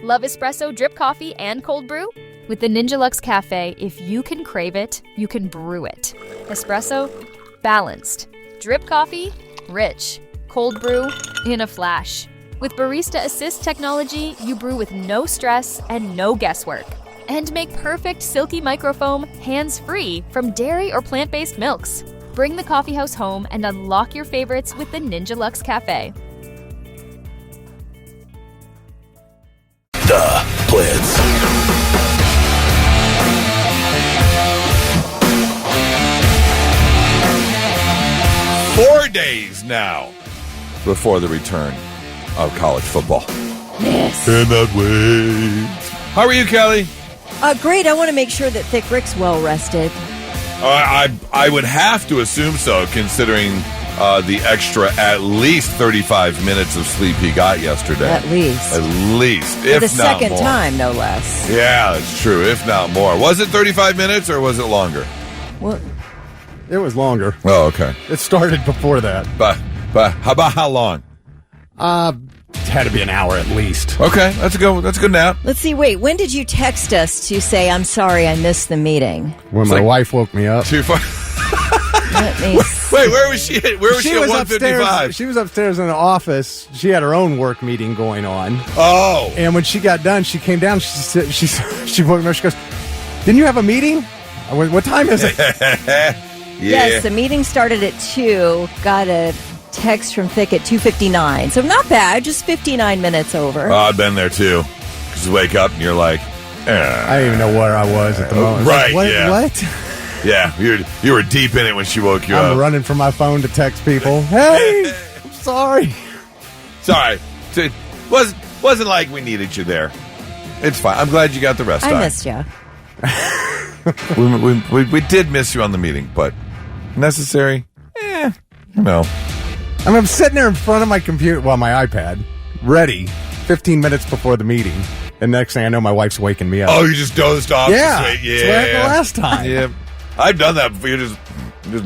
Love espresso, drip coffee, and cold brew? With the Ninja Luxe Cafe, if you can crave it, you can brew it. Espresso, balanced. Drip coffee, rich. Cold brew, in a flash. With Barista Assist technology, you brew with no stress and no guesswork. And make perfect silky microfoam hands-free from dairy or plant-based milks. Bring the coffeehouse home and unlock your favorites with the Ninja Luxe Cafe. The Blitz. Four days now before the return of college football. Yes. Cannot wait. How are you, Kelly? Great. I want to make sure that Thick Rick's well rested. I would have to assume so, considering the extra at least 35 minutes of sleep he got yesterday. At least. If For the not second more. time, no less. Yeah, that's true. If not more. Was it 35 minutes or was it longer? What? It was longer. Oh, okay. It started before that. But how long? It had to be an hour at least. Okay, that's a good nap. Let's see. Wait, when did you text us to say, I'm sorry I missed the meeting? When my wife woke me up. Too far. Let me Wait, where was she? Where was she at 1:55? She was upstairs in the office. She had her own work meeting going on. Oh. And when she got done, she came down. She woke me up. She goes, "Didn't you have a meeting? I went, what time is it?" Yeah. Yes, the meeting started at 2. Got a text from Thick at 2:59. So not bad, just 59 minutes over. I've been there too. Because you wake up and you're like, I didn't even know where I was at the moment. Right, What? yeah. What? yeah, you were deep in it when she woke you I'm up. running for my phone to text people. Hey, I'm sorry. Sorry. It wasn't like we needed you there. It's fine. I'm glad you got the rest I time. missed you. We did miss you on the meeting, but necessary? No. I'm sitting there in front of my computer, my iPad, ready, 15 minutes before the meeting. And next thing I know, my wife's waking me up. Oh, you just dozed off? Yeah. Just wait. That's what happened last time. Yeah. I've done that before. You just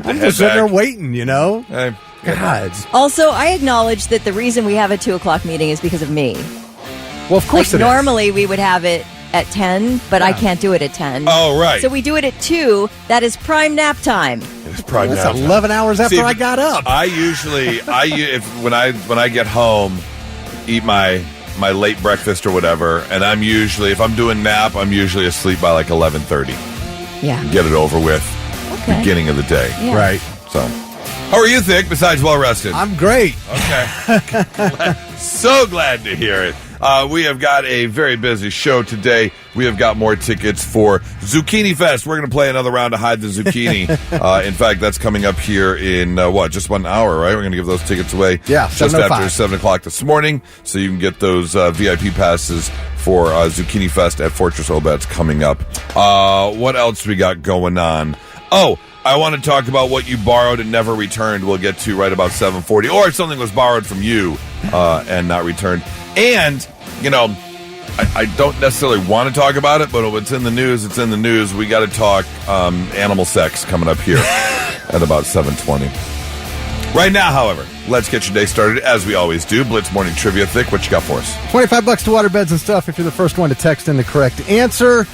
I'm head just sitting there back. waiting, you know? Hey, God. Also, I acknowledge that the reason we have a 2 o'clock meeting is because of me. Well, of course Like it is. normally we would have it at 10, but I can't do it at 10. Oh, right. So we do it at 2. That is prime nap time. It's probably That's now. 11 hours after I got up. I usually, when I get home, eat my late breakfast or whatever, and I'm usually, if I'm doing nap, I'm usually asleep by like 11:30. Yeah. Get it over with. Okay. Beginning of the day. Yeah. Right. So, how are you, Thick? Besides well rested. I'm great. Okay. So glad to hear it. We have got a very busy show today. We have got more tickets for Zucchini Fest. We're going to play another round of Hide the Zucchini. In fact, that's coming up here in, just 1 hour, right? We're going to give those tickets away Yeah, just after 7:05. 7 o'clock this morning. So you can get those VIP passes for Zucchini Fest at Fortress Obet's coming up. What else we got going on? Oh, I want to talk about what you borrowed and never returned. We'll get to right about 7:40. Or if something was borrowed from you and not returned. And, I don't necessarily want to talk about it, but if it's in the news, it's in the news. We got to talk animal sex coming up here at about 7:20. Right now, however, let's get your day started as we always do. Blitz Morning Trivia. Thick, what you got for us? $25 to water beds and stuff if you're the first one to text in the correct answer.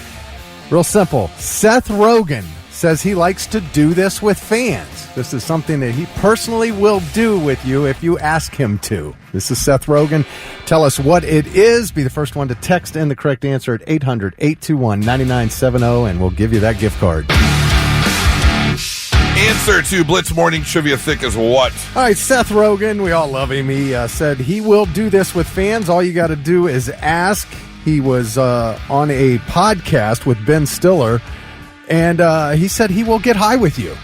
Real simple. Seth Rogen says he likes to do this with fans. This is something that he personally will do with you if you ask him to. This is Seth Rogen. Tell us what it is. Be the first one to text in the correct answer at 800-821-9970, and we'll give you that gift card. Answer to Blitz Morning Trivia. Thick is what? All right, Seth Rogen, we all love him. He said he will do this with fans. All you got to do is ask. He was on a podcast with Ben Stiller, and he said he will get high with you.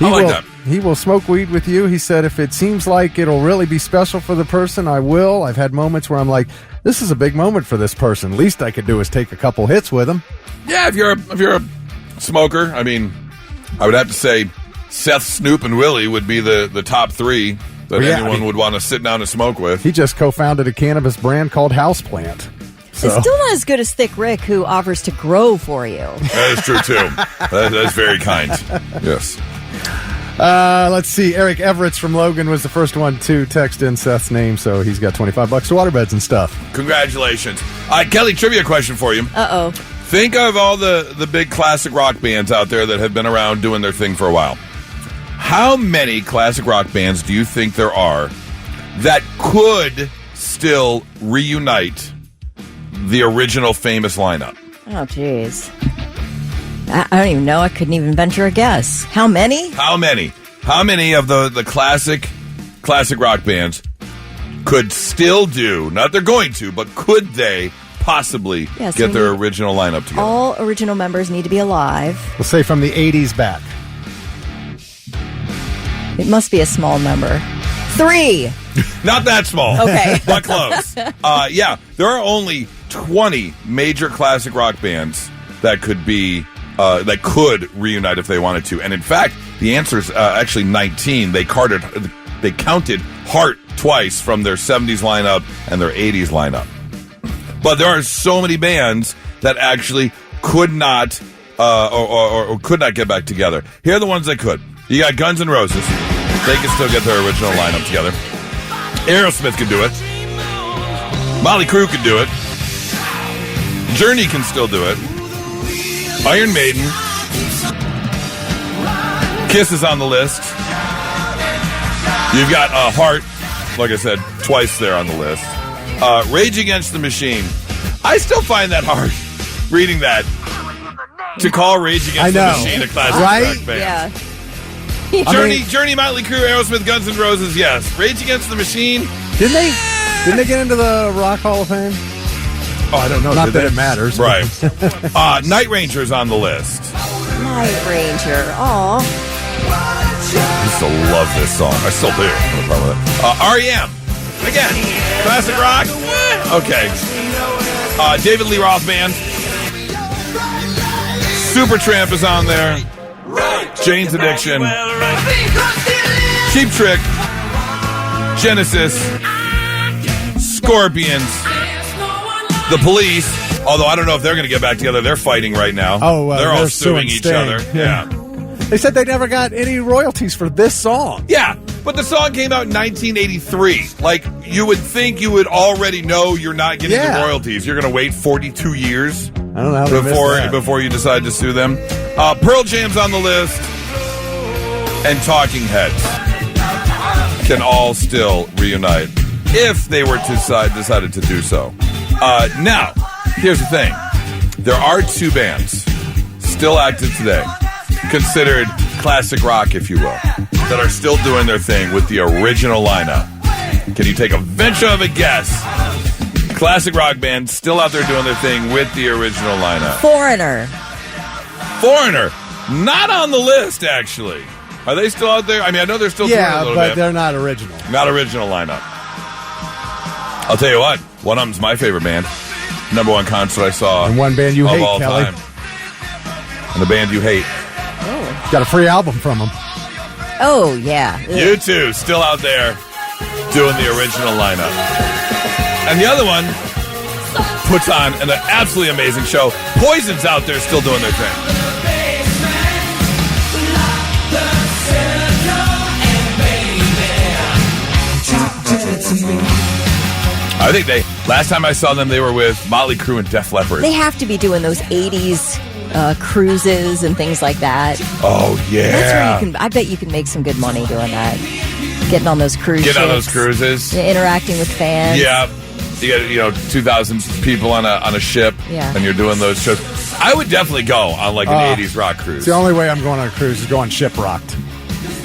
I like that. He will smoke weed with you. He said if it seems like it'll really be special for the person, I will. I've had moments where I'm like, this is a big moment for this person. Least I could do is take a couple hits with him. Yeah, if you're a smoker, I mean, I would have to say Seth, Snoop, and Willie would be the top three that anyone would want to sit down and smoke with. He just co-founded a cannabis brand called Houseplant. So. It's still not as good as Thick Rick, who offers to grow for you. That is true, too. That's very kind. Yes. Let's see. Eric Everett's from Logan was the first one to text in Seth's name, so he's got $25 to waterbeds and stuff. Congratulations. Kelly, trivia question for you. Uh-oh. Think of all the big classic rock bands out there that have been around doing their thing for a while. How many classic rock bands do you think there are that could still reunite the original famous lineup? Oh, jeez. I don't even know. I couldn't even venture a guess. How many? How many of the classic rock bands could still do, not they're going to, but could they possibly get their original lineup together? All original members need to be alive. We'll say from the 80s back. It must be a small number. 3. Not that small. Okay. But close. Yeah, there are only 20 major classic rock bands that could be that could reunite if they wanted to. And in fact, the answer is actually 19. They counted Heart twice from their 70s lineup and their 80s lineup. But there are so many bands that actually could not or could not get back together. Here are the ones that could. You got Guns N' Roses. They can still get their original lineup together. Aerosmith can do it. Motley Crue can do it. Journey can still do it. Iron Maiden. Kiss is on the list. You've got Heart, like I said, twice there on the list. Rage Against the Machine. I still find that hard reading that. To call Rage Against the Machine a classic rock band. Yeah. Journey, Motley Crue, Aerosmith, Guns N' Roses, yes. Rage Against the Machine. Didn't they get into the Rock Hall of Fame? Oh, I don't know. Not that it matters. Right. Night Ranger's on the list. Night Ranger. Aw. I used to love this song. I still do. No problem with it. R.E.M. Again, classic rock. Okay. David Lee Roth Band. Supertramp is on there. Jane's Addiction. Cheap Trick. Genesis. Scorpions. The Police, although I don't know if they're going to get back together. They're fighting right now. They're all suing each other. Yeah. They said they never got any royalties for this song. Yeah, but the song came out in 1983. Like, you would think you would already know you're not getting the royalties. You're going to wait 42 years I don't know how before you decide to sue them. Pearl Jam's on the list. And Talking Heads can all still reunite if they were decided to do so. Now, here's the thing. There are 2 bands still active today, considered classic rock, if you will, that are still doing their thing with the original lineup. Can you take a venture of a guess? Classic rock band still out there doing their thing with the original lineup. Foreigner. Not on the list, actually. Are they still out there? I mean, I know they're still doing a little bit. Yeah, but they're not original. Not original lineup. I'll tell you what. One of them's my favorite band. Number 1 concert I saw. And one band you hate, all Kelly. time. And the band you hate. Oh. Got a free album from them. Oh, yeah. You two, still out there doing the original lineup. And the other one puts on an absolutely amazing show. Poison's out there still doing their thing. I think last time I saw them, they were with Motley Crue and Def Leppard. They have to be doing those 80s cruises and things like that. Oh, yeah. That's where I bet you can make some good money doing that. Getting on those cruises. Get on those cruises. Yeah, interacting with fans. Yeah. You get, 2,000 people on a ship, and you're doing those shows. I would definitely go on like an 80s rock cruise. It's the only way I'm going on a cruise is going Shiprocked.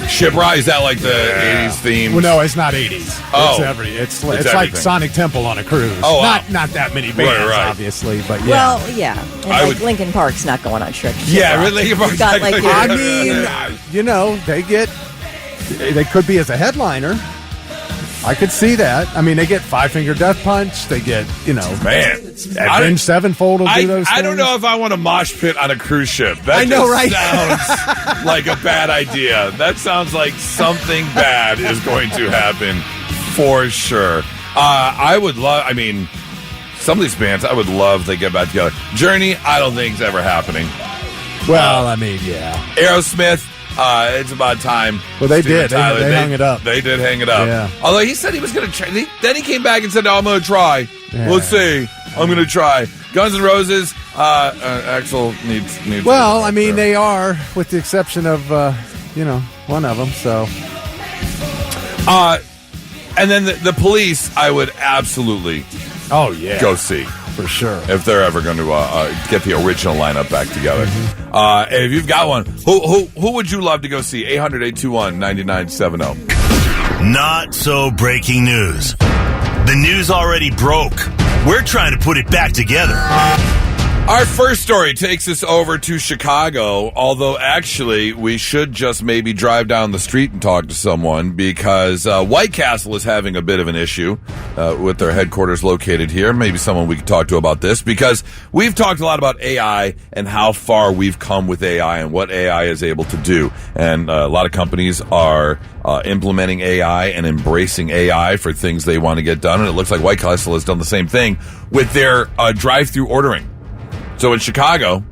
Shiprock, is that like the 80s theme? Well, no, it's not 80s. Oh. It's like Sonic Temple on a cruise. Oh, wow. Not that many bands, obviously, but yeah. Well, yeah. And Linkin Park's not going on trips. Yeah, really, Linkin Park's got, like, I mean, they could be as a headliner. I could see that. I mean, they get Five Finger Death Punch. They get, man, Avenged Sevenfold will do those things. I don't know if I want a mosh pit on a cruise ship. That I know, right? Sounds like a bad idea. That sounds like something bad is going to happen for sure. I would love, some of these bands, I would love if they get back together. Journey, I don't think is ever happening. Well, yeah. Aerosmith, it's about time. Well, they Steven did. Tyler, They hung it up. They did hang it up. Yeah. Although he said he was going to try. Then he came back and said, I'm going to try. Yeah. We'll see. I'm going to try. Guns N' Roses, Axl needs Well, I mean, they are, with the exception of, one of them, so. And then the Police, I would absolutely go see. For sure. If they're ever going to get the original lineup back together. And if you've got one, who would you love to go see? 800-821-9970. Not so breaking news. The news already broke. We're trying to put it back together. Our first story takes us over to Chicago, although actually we should just maybe drive down the street and talk to someone because White Castle is having a bit of an issue with their headquarters located here. Maybe someone we could talk to about this because we've talked a lot about AI and how far we've come with AI and what AI is able to do. And a lot of companies are implementing AI and embracing AI for things they want to get done. And it looks like White Castle has done the same thing with their drive-through ordering. So in Chicago,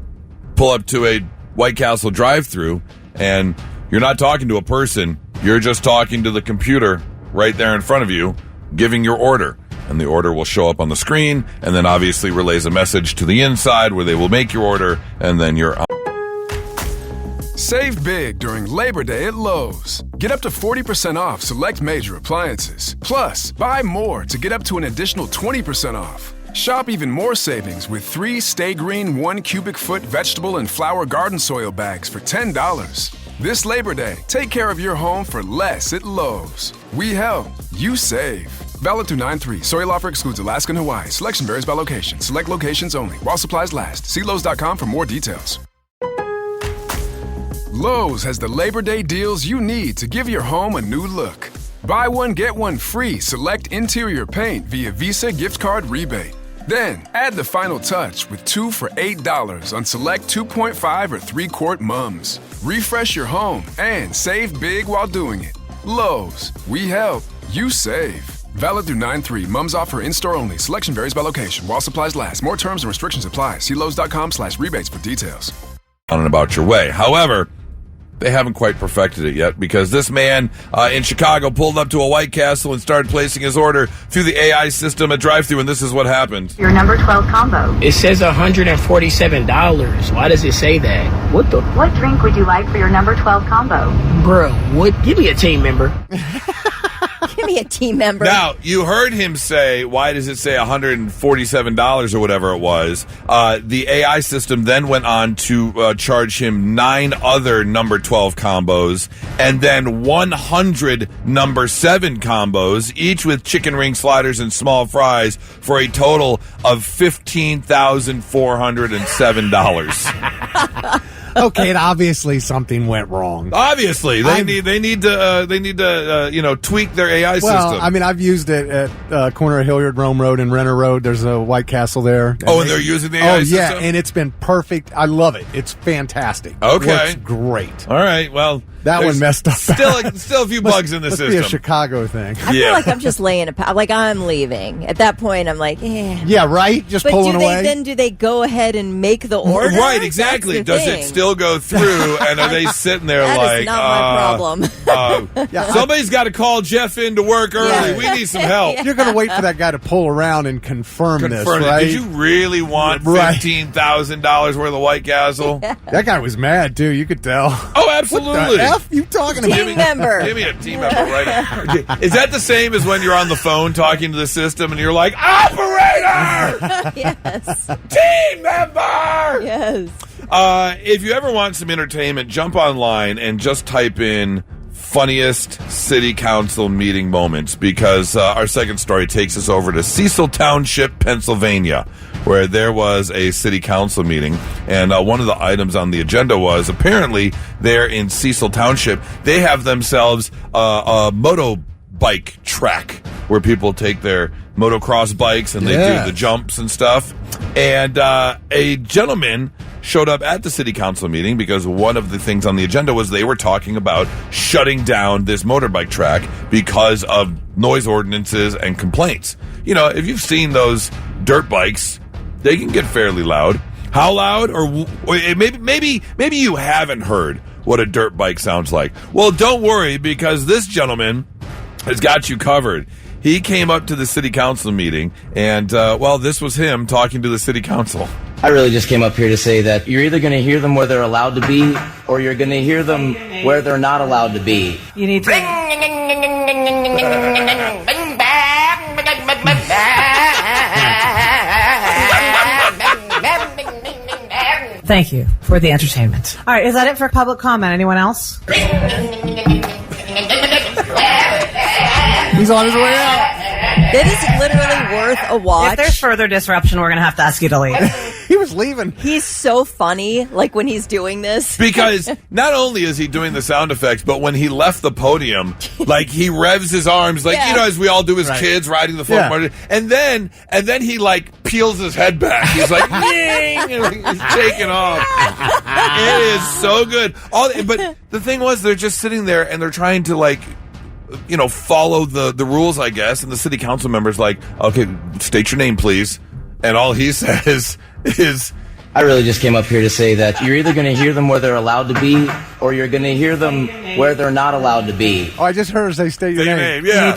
pull up to a White Castle drive-thru, and you're not talking to a person. You're just talking to the computer right there in front of you, giving your order. And the order will show up on the screen, and then obviously relays a message to the inside where they will make your order, and then you're on. Save big during Labor Day at Lowe's. Get up to 40% off select major appliances. Plus, buy more to get up to an additional 20% off. Shop even more savings with 3 Stay Green 1 cubic foot vegetable and flower garden soil bags for $10. This Labor Day, take care of your home for less at Lowe's. We help, you save. Valid through 9/3. Soil offer excludes Alaska and Hawaii. Selection varies by location. Select locations only. While supplies last. See Lowe's.com for more details. Lowe's has the Labor Day deals you need to give your home a new look. Buy one, get one free select interior paint via Visa gift card rebate. Then, add the final touch with 2 for $8 on select 2.5 or 3-quart mums. Refresh your home and save big while doing it. Lowe's, we help, you save. Valid through 9/3. Mums offer in-store only. Selection varies by location. While supplies last. More terms and restrictions apply. See Lowe's.com/rebates for details. On and about your way. However, they haven't quite perfected it yet because this man in Chicago pulled up to a White Castle and started placing his order through the AI system at drive-thru, and this is what happened. Your number 12 combo. It says $147. Why does it say that? What the? What drink would you like for your number 12 combo? Bruh, what? Give me a team member. Give me a team member. Now, you heard him say, why does it say $147 or whatever it was? The AI system then went on to charge him 9 other number 12 combos and then 100 number 7 combos, each with chicken ring sliders and small fries for a total of $15,407. Okay, and obviously something went wrong. Obviously, they need to tweak their AI system. Well, I mean, I've used it at corner of Hilliard Rome Road and Renner Road. There's a White Castle there. And they're using the AI system? Oh, yeah, and it's been perfect. I love it. It's fantastic. Okay. It works great. All right, well, that one messed up. Still a few bugs in the system. Must be a Chicago thing. I feel like I'm just laying like I'm leaving. At that point, I'm like, eh. Yeah, right? Just but pulling away. Do they go ahead and make the order? Right, exactly. Does it still go through, and are they sitting there that like, is not my problem. Somebody's got to call Jeff in to work early. Yeah. We need some help. You're going to wait for that guy to pull around and confirm this, right? Did you really want $15,000 worth of White Castle? That guy was mad, too. You could tell. Oh, absolutely. What the F you talking about? Team member. Give me a team member right now. Is that the same as when you're on the phone talking to the system and you're like, operator! Yes. Team member! Yes. If you ever want some entertainment, jump online and just type in funniest city council meeting moments because our second story takes us over to Cecil Township, Pennsylvania, where there was a city council meeting, and one of the items on the agenda was apparently there in Cecil Township, they have themselves a motorbike track where people take their motocross bikes and they do the jumps and stuff. And a gentleman showed up at the city council meeting because one of the things on the agenda was they were talking about shutting down this motorbike track because of noise ordinances and complaints. You know, if you've seen those dirt bikes, they can get fairly loud. How loud? Or maybe you haven't heard what a dirt bike sounds like. Well, don't worry, because this gentleman has got you covered. He came up to the city council meeting, and, this was him talking to the city council. I really just came up here to say that you're either going to hear them where they're allowed to be, or you're going to hear them where they're not allowed to be. You need to... Thank you for the entertainment. All right, is that it for public comment? Anyone else? He's on his way out. It is literally worth a watch. If there's further disruption, we're going to have to ask you to leave. He was leaving. He's so funny, like when he's doing this. Because not only is he doing the sound effects, but when he left the podium, like he revs his arms, like as we all do as kids riding the folk motor, and then he like peels his head back. He's like, "Ying!" and he's taking off. It is so good. But the thing was, they're just sitting there and they're trying to follow the rules, I guess. And the city council member's like, "Okay, state your name, please." And all he says is, I really just came up here to say that you're either going to hear them where they're allowed to be, or you're going to hear them where they're not allowed to be. Oh, I just heard her say state your name. Yeah.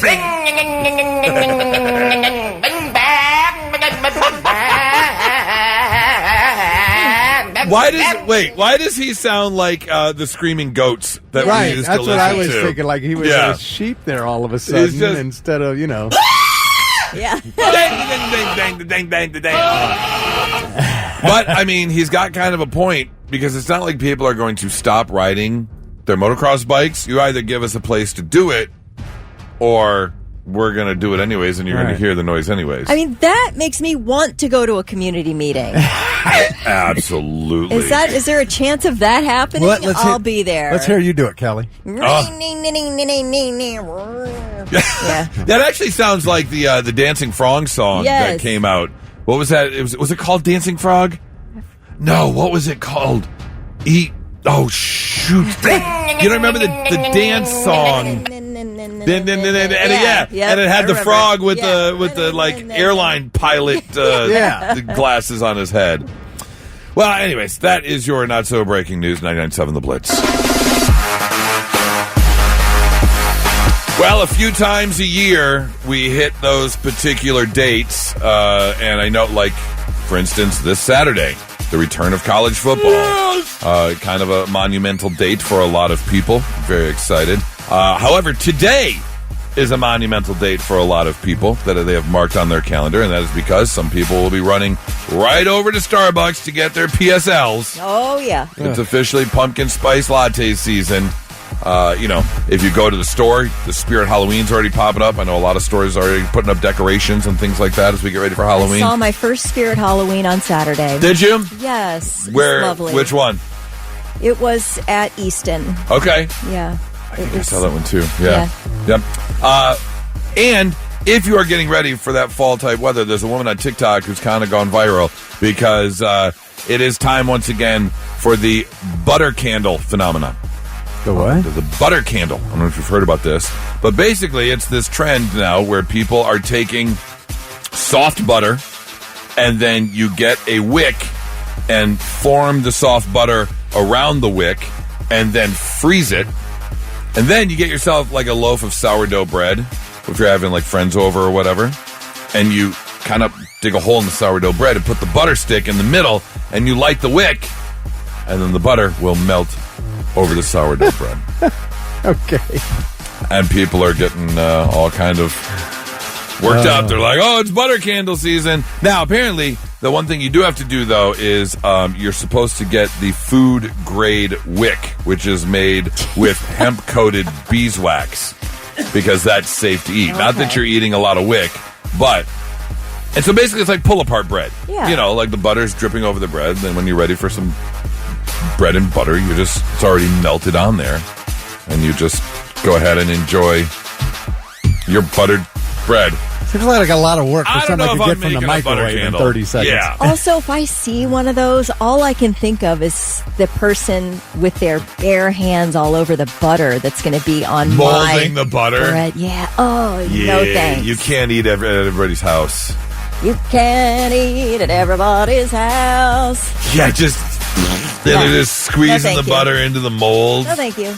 Why does he sound like the screaming goats that we used to listen to? That's what I was thinking. Like he was a sheep there all of a sudden instead of, Yeah. But, I mean, he's got kind of a point, because it's not like people are going to stop riding their motocross bikes. You either give us a place to do it, or we're going to do it anyways, and you're going to hear the noise anyways. I mean, that makes me want to go to a community meeting. Absolutely. Is there a chance of that happening? I'll be there. Let's hear you do it, Kelly. That actually sounds like the Dancing Frog song that came out. What was that? Was it called Dancing Frog? No, what was it called? Oh, shoot. You don't remember the dance song? And it had the frog with the airline pilot glasses on his head. Well, anyways, that is your not so breaking news. 99.7 The Blitz. Well, a few times a year we hit those particular dates, and I know, for instance, this Saturday, the return of college football. Kind of a monumental date for a lot of people. Very excited. However, today is a monumental date for a lot of people that they have marked on their calendar, and that is because some people will be running right over to Starbucks to get their PSLs. Oh, yeah. It's officially pumpkin spice latte season. If you go to the store, the Spirit Halloween's already popping up. I know a lot of stores are already putting up decorations and things like that as we get ready for Halloween. I saw my first Spirit Halloween on Saturday. Did you? Yes. Where? Lovely. Which one? It was at Easton. Okay. Yeah. I saw that one too. Yeah. Yep. And if you are getting ready for that fall type weather, there's a woman on TikTok who's kind of gone viral because it is time once again for the butter candle phenomenon. The what? The butter candle. I don't know if you've heard about this, but basically it's this trend now where people are taking soft butter and then you get a wick and form the soft butter around the wick and then freeze it. And then you get yourself like a loaf of sourdough bread if you're having like friends over or whatever. And you kind of dig a hole in the sourdough bread and put the butter stick in the middle and you light the wick and then the butter will melt over the sourdough bread. Okay. And people are getting all kind of worked up. They're like, oh, it's butter candle season. Now, apparently, the one thing you do have to do, though, is you're supposed to get the food-grade wick, which is made with hemp-coated beeswax, because that's safe to eat. Okay. Not that you're eating a lot of wick, but... And so basically, it's like pull-apart bread. Yeah. Like the butter's dripping over the bread, and then when you're ready for some bread and butter, it's already melted on there, and you just go ahead and enjoy your buttered bread. Seems like a lot of work for something I could get from the microwave in 30 seconds. Yeah. Also, if I see one of those, all I can think of is the person with their bare hands all over the butter that's going to be on molding the butter. Bread. Yeah. Oh, no thanks. You can't eat at everybody's house. You can't eat at everybody's house. Yeah, just They're just squeezing the butter into the mold. No, thank you.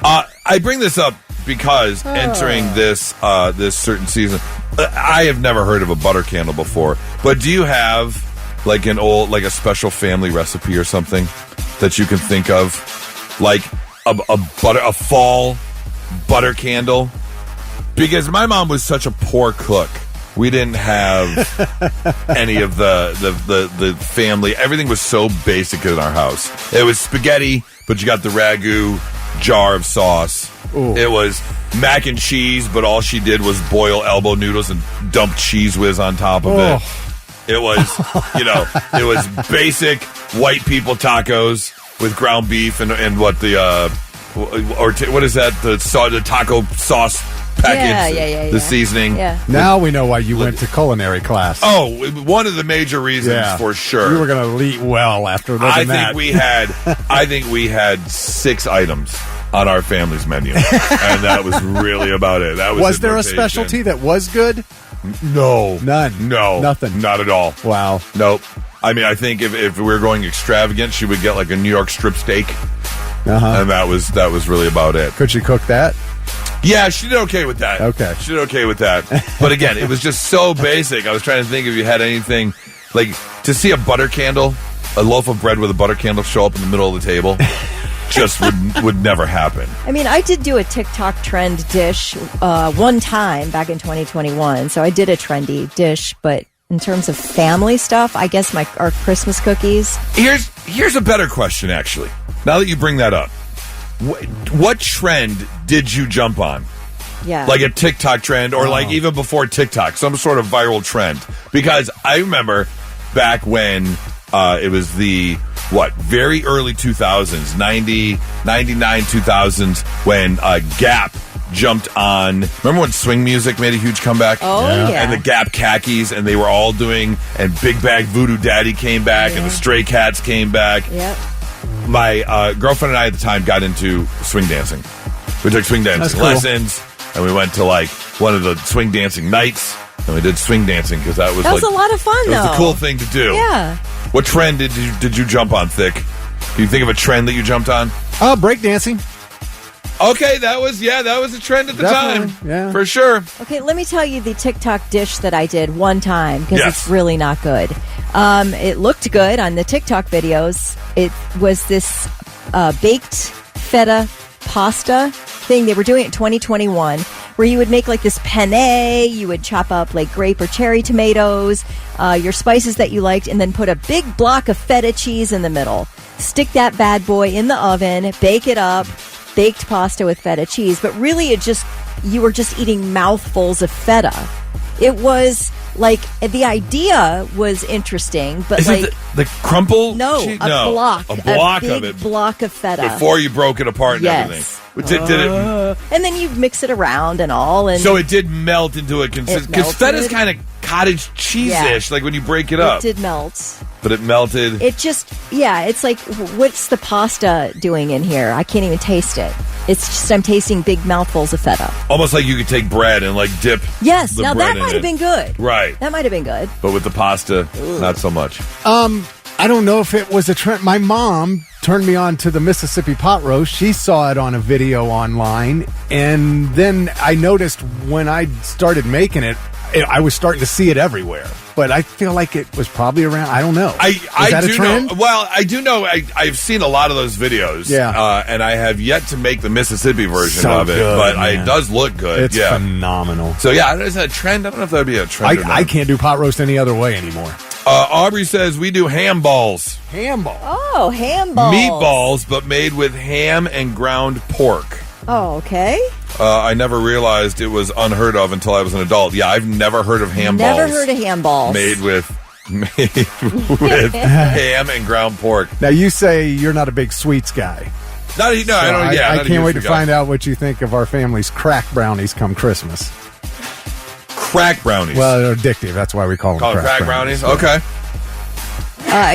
I bring this up because entering this this certain season, I have never heard of a butter candle before. But do you have like a special family recipe or something that you can think of, like a fall butter candle? Because my mom was such a poor cook. We didn't have any of the family. Everything was so basic in our house. It was spaghetti, but you got the ragu jar of sauce. Ooh. It was mac and cheese, but all she did was boil elbow noodles and dump Cheese Whiz on top of it. It was, it was basic white people tacos with ground beef and what what is that? The taco sauce packets, the seasoning. Yeah. Now we know why you went to culinary class. Oh, one of the major reasons for sure. You were going to eat well after that. I think we had 6 items on our family's menu, and that was really about it. That was there a specialty that was good? No, none. No, nothing. Not at all. Wow. Nope. I mean, I think if we were going extravagant, she would get like a New York strip steak, and that was really about it. Could she cook that? Yeah, she did okay with that. Okay. She did okay with that. But again, it was just so basic. I was trying to think if you had anything, like, to see a butter candle, a loaf of bread with a butter candle show up in the middle of the table, just would never happen. I mean, I did do a TikTok trend dish one time back in 2021, so I did a trendy dish, but in terms of family stuff, I guess our Christmas cookies. Here's a better question, actually. Now that you bring that up. What trend did you jump on? Yeah. Like a TikTok trend or like even before TikTok, some sort of viral trend. Because I remember back when it was the, very early 2000s, 90, 99, 2000s, when Gap jumped on. Remember when swing music made a huge comeback? Oh, yeah. And the Gap khakis, and they were all doing, and Big Bag Voodoo Daddy came back, and the Stray Cats came back. Yep. My girlfriend and I at the time got into swing dancing. We took swing dancing lessons, and we went to like one of the swing dancing nights, and we did swing dancing because that was a lot of fun. It was the cool thing to do. Yeah. What trend did you jump on, Thick? Can you think of a trend that you jumped on? Breakdancing. Okay, that was a trend at the time. Yeah, for sure. Okay, let me tell you the TikTok dish that I did one time because it's really not good. It looked good on the TikTok videos. It was this baked feta pasta thing. They were doing it in 2021 where you would make like this penne. You would chop up like grape or cherry tomatoes, your spices that you liked, and then put a big block of feta cheese in the middle. Stick that bad boy in the oven, bake it up. Baked pasta with feta cheese, but really you were just eating mouthfuls of feta. It was like, the idea was interesting, but is it the crumple? No, cheese? Block. A block big of it. Block of feta. Before you broke it apart and everything. Did it? And then you mix it around and all. And so it did melt into a consistency. Because feta's kind of cottage cheese-ish, like when you break it up. It did melt. But it melted. It just, it's like, what's the pasta doing in here? I can't even taste it. It's just, I'm tasting big mouthfuls of feta. Almost like you could take bread and like dip. Yes, the now bread that might have been good. Right. That might have been good. But with the pasta, not so much. I don't know if it was a trend. My mom turned me on to the Mississippi pot roast. She saw it on a video online. And then I noticed when I started making it, I was starting to see it everywhere. But I feel like it was probably around, I don't know. Is that a trend? Know, well, I do know. I've seen a lot of those videos. Yeah. And I have yet to make the Mississippi version of it. Good, but man. It does look good. It's phenomenal. So, is that a trend? I don't know if that would be a trend or not. I can't do pot roast any other way anymore. Aubrey says we do ham balls. Ham balls. Oh, ham balls. Meatballs, but made with ham and ground pork. Oh, okay. I never realized it was unheard of until I was an adult. Yeah, I've never heard of ham balls. Never heard of ham balls. Made with ham and ground pork. Now, you say you're not a big sweets guy. I can't wait to find out what you think of our family's crack brownies come Christmas. Crack brownies? Well, they're addictive. That's why we call them crack brownies? Okay.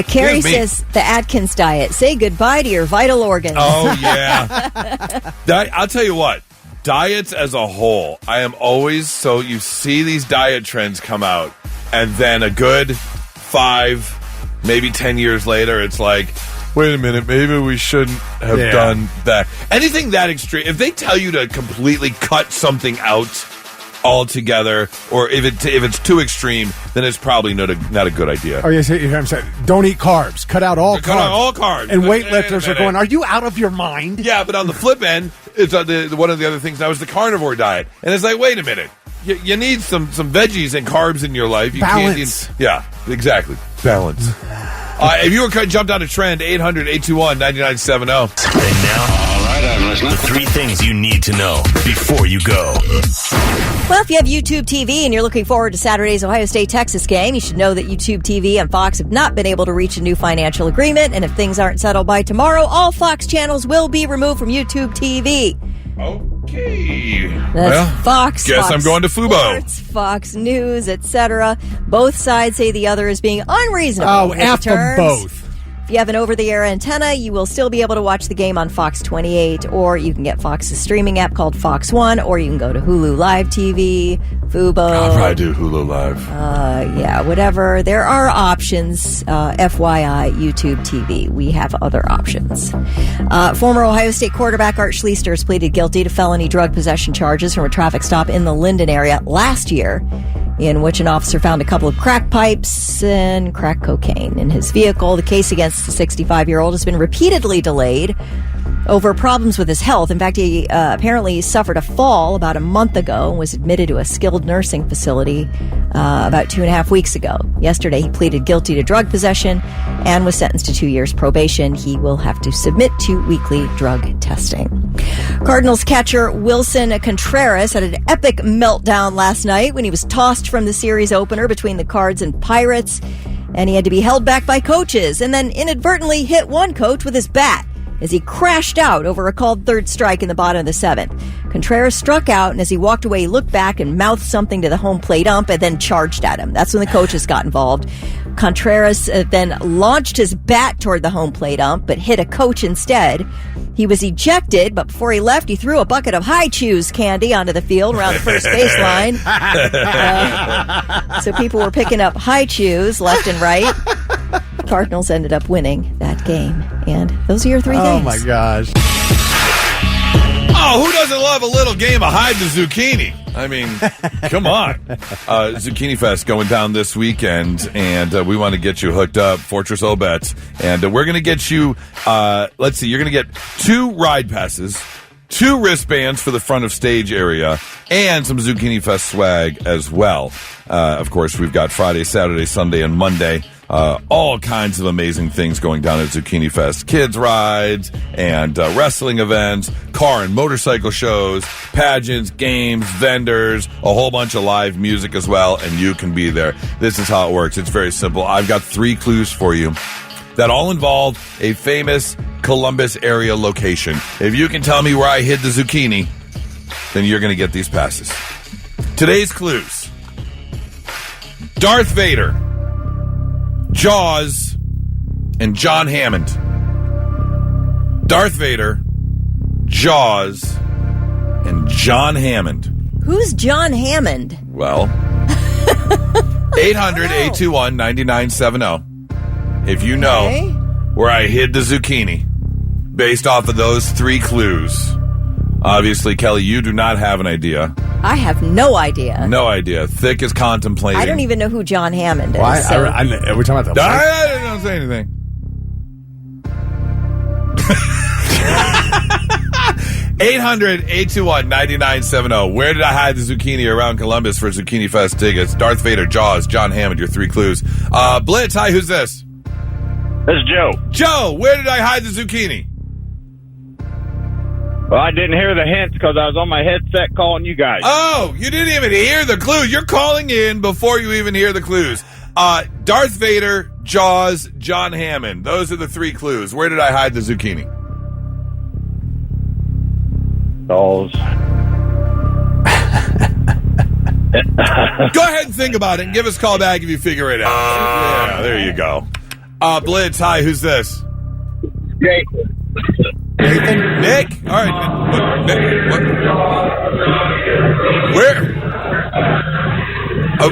Carrie says the Atkins diet. Say goodbye to your vital organs. Oh, yeah. I'll tell you what. Diets as a whole, I am always, so you see these diet trends come out, and then a good 5, maybe 10 years later, it's like, wait a minute, maybe we shouldn't have done that. Anything that extreme, if they tell you to completely cut something out altogether, or if it's too extreme, then it's probably not a good idea. Oh, yes, I'm saying, don't eat carbs. Cut out all carbs. Cut out all carbs. And weightlifters are going, are you out of your mind? Yeah, but on the flip end, it's one of the other things now is the carnivore diet. And it's like, wait a minute. You need some veggies and carbs in your life. Balance. Yeah, exactly. Balance. If you were jumped on a trend, 800-821-9970. And now, I'm listening. The 3 things you need to know before you go. Well, if you have YouTube TV and you're looking forward to Saturday's Ohio State-Texas game, you should know that YouTube TV and Fox have not been able to reach a new financial agreement, and if things aren't settled by tomorrow, all Fox channels will be removed from YouTube TV. Okay. That's Fox. Guess Fox I'm going to Fubo. Sports, Fox News, etc. Both sides say the other is being unreasonable. Oh, F them both. If you have an over-the-air antenna, you will still be able to watch the game on Fox 28, or you can get Fox's streaming app called Fox One, or you can go to Hulu Live TV, Fubo. I'll probably do Hulu Live. Yeah, whatever. There are options. FYI, YouTube TV. We have other options. Former Ohio State quarterback Art Schlichter has pleaded guilty to felony drug possession charges from a traffic stop in the Linden area last year, in which an officer found a couple of crack pipes and crack cocaine in his vehicle. The case against the 65-year-old has been repeatedly delayed over problems with his health. In fact, he apparently suffered a fall about a month ago and was admitted to a skilled nursing facility about 2.5 weeks ago. Yesterday, he pleaded guilty to drug possession and was sentenced to 2 years probation. He will have to submit to weekly drug testing. Cardinals catcher Wilson Contreras had an epic meltdown last night when he was tossed from the series opener between the Cards and Pirates, and he had to be held back by coaches and then inadvertently hit one coach with his bat as he crashed out over a called third strike in the bottom of the 7th. Contreras struck out, and as he walked away, he looked back and mouthed something to the home plate ump and then charged at him. That's when the coaches got involved. Contreras then launched his bat toward the home plate ump, but hit a coach instead. He was ejected, but before he left, he threw a bucket of High Chews candy onto the field around the first baseline. So people were picking up High Chews left and right. Cardinals ended up winning that game. And those are your 3 things. Oh, my gosh. Oh, who doesn't love a little game of hide the zucchini? I mean, come on. Zucchini Fest going down this weekend, and we want to get you hooked up, Fortress O-Bets. And we're going to get you, let's see, you're going to get 2 ride passes, 2 wristbands for the front of stage area, and some Zucchini Fest swag as well. Of course, we've got Friday, Saturday, Sunday, and Monday. All kinds of amazing things going down at Zucchini Fest. Kids rides and wrestling events, car and motorcycle shows, pageants, games, vendors, a whole bunch of live music as well, and you can be there. This is how it works. It's very simple. I've got 3 clues for you that all involve a famous Columbus area location. If you can tell me where I hid the zucchini, then you're going to get these passes. Today's clues: Darth Vader, Jaws, and John Hammond. Darth Vader, Jaws, and John Hammond. Who's John Hammond? Well, 800-821-9970. If you know where I hid the zucchini, based off of those 3 clues. Obviously, Kelly, you do not have an idea. I have no idea. No idea. Thick is contemplating. I don't even know who John Hammond is. Well, so. we're talking about the... I don't say anything. 800-821-9970. Where did I hide the zucchini around Columbus for Zucchini Fest tickets? Darth Vader, Jaws, John Hammond, your 3 clues. Blitz, hi, who's this? This is Joe. Joe, where did I hide the zucchini? Well, I didn't hear the hints because I was on my headset calling you guys. Oh, you didn't even hear the clues. You're calling in before you even hear the clues. Darth Vader, Jaws, John Hammond. Those are the 3 clues. Where did I hide the zucchini? Dolls. Go ahead and think about it and give us a call back if you figure it out. Yeah, there you go. Blitz, hi, who's this? Nathan. Nathan? Nick? All right. What? Where? Oh.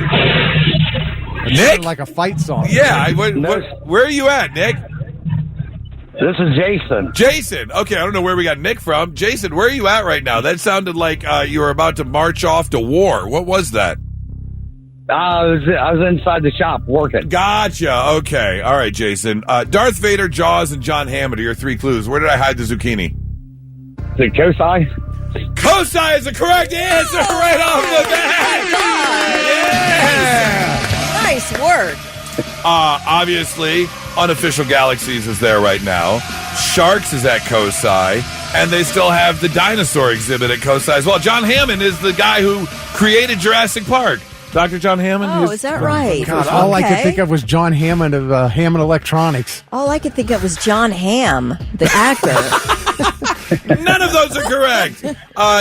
Nick? Like a fight song. Yeah. Where are you at, Nick? This is Jason. Jason. Okay, I don't know where we got Nick from. Jason, where are you at right now? That sounded like you were about to march off to war. What was that? I was inside the shop working. Gotcha. Okay. All right, Jason. Darth Vader, Jaws, and John Hammond are your three clues. Where did I hide the zucchini? The Kosai? Kosai is the correct answer right off the bat. Yeah. Nice work. Obviously, Unofficial Galaxies is there right now. Sharks is at Kosai. And they still have the dinosaur exhibit at Kosai as well. John Hammond is the guy who created Jurassic Park. Dr. John Hammond? Oh, is that right? God, all I could think of was John Hammond of Hammond Electronics. All I could think of was John Hamm, the actor. None of those are correct.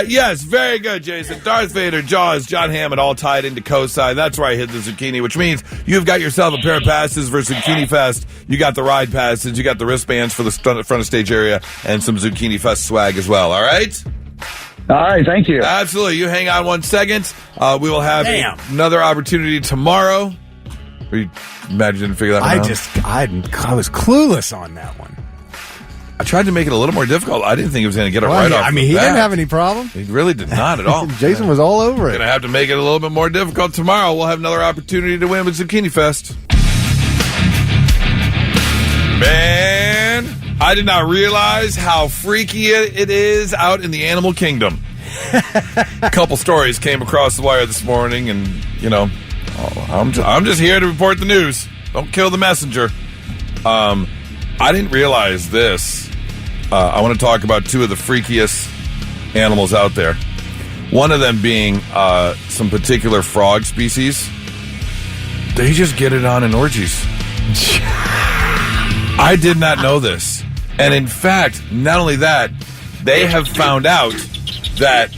Yes, very good, Jason. Darth Vader, Jaws, John Hammond, all tied into Kosai. That's where I hid the zucchini, which means you've got yourself a pair of passes for Zucchini Fest. You got the ride passes, you got the wristbands for the front of stage area, and some Zucchini Fest swag as well, all right? All right, thank you. Absolutely. You hang on 1 second. We will have another opportunity tomorrow. You didn't figure that one out? I was clueless on that one. I tried to make it a little more difficult. I didn't think he was going to get it right off. I mean, he didn't have any problem. He really did not at all. Jason was all over it. Going to have to make it a little bit more difficult tomorrow. We'll have another opportunity to win with Zucchini Fest. Man, I did not realize how freaky it is out in the animal kingdom. A couple stories came across the wire this morning, and, I'm just here to report the news. Don't kill the messenger. I didn't realize this. I want to talk about two of the freakiest animals out there. One of them being some particular frog species. They just get it on in orgies. I did not know this. And in fact, not only that, they have found out that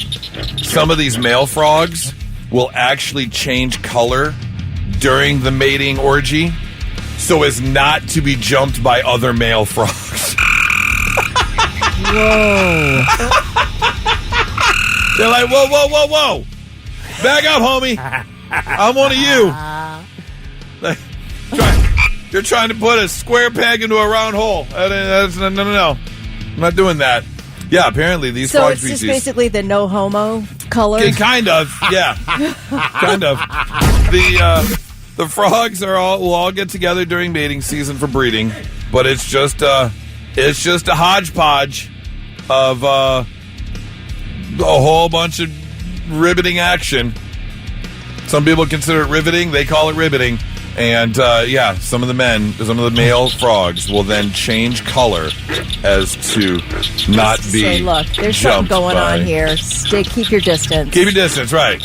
some of these male frogs will actually change color during the mating orgy so as not to be jumped by other male frogs. Whoa. They're like, whoa. Back up, homie. I'm one of you. You're trying to put a square peg into a round hole. No. I'm not doing that. Yeah, apparently these frog species. So it's just basically the no homo color? Kind of, yeah. Kind of. The frogs will all get together during mating season for breeding, but it's just a hodgepodge of a whole bunch of riveting action. Some people consider it riveting, they call it ribbiting. And, some of the male frogs will then change color as to not be Say, look, there's something going on here. Keep your distance. Keep your distance, right.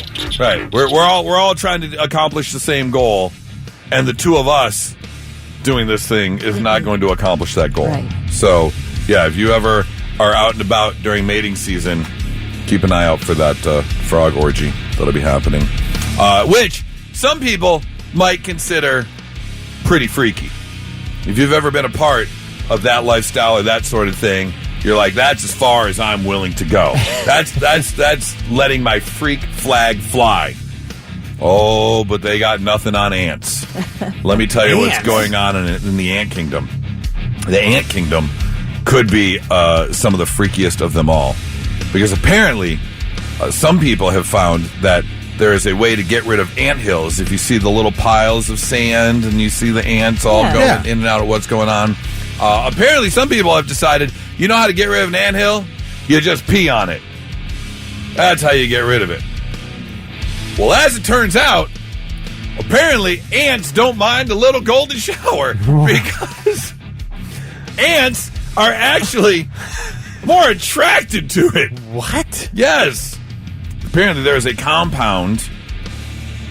We're all trying to accomplish the same goal, and the two of us doing this thing is not going to accomplish that goal. Right. So, if you ever are out and about during mating season, keep an eye out for that frog orgy that'll be happening. Which some people might consider pretty freaky. If you've ever been a part of that lifestyle or that sort of thing, you're like, that's as far as I'm willing to go. That's letting my freak flag fly. Oh, but they got nothing on ants. Let me tell you what's going on in the ant kingdom. The ant kingdom could be some of the freakiest of them all. Because apparently, some people have found that there is a way to get rid of anthills. If you see the little piles of sand and you see the ants all going in and out of what's going on. Apparently, some people have decided, you know how to get rid of an anthill? You just pee on it. That's how you get rid of it. Well, as it turns out, apparently ants don't mind a little golden shower because ants are actually more attracted to it. What? Yes. Apparently, there is a compound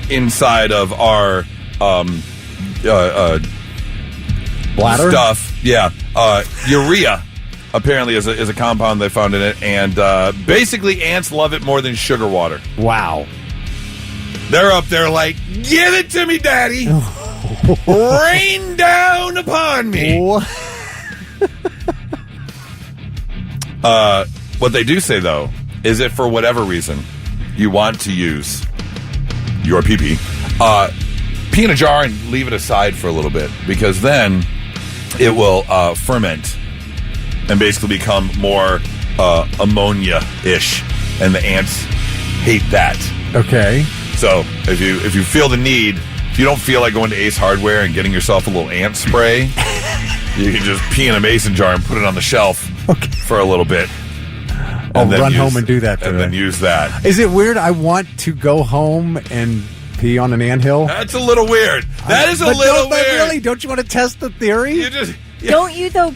inside of our bladder stuff. Yeah, urea. Apparently, is a compound they found in it, and basically, ants love it more than sugar water. Wow. They're up there like, give it to me, Daddy. Rain down upon me. What they do say though is if for whatever reason you want to use your pee-pee, pee in a jar and leave it aside for a little bit, because then it will ferment and basically become more ammonia-ish, and the ants hate that. Okay. So if you feel the need, if you don't feel like going to Ace Hardware and getting yourself a little ant spray, you can just pee in a mason jar and put it on the shelf for a little bit. I'll run home and do that today. And then use that. Is it weird? I want to go home and pee on an anthill. That's a little weird. That is a little weird. Really? Don't you want to test the theory? Don't you, though?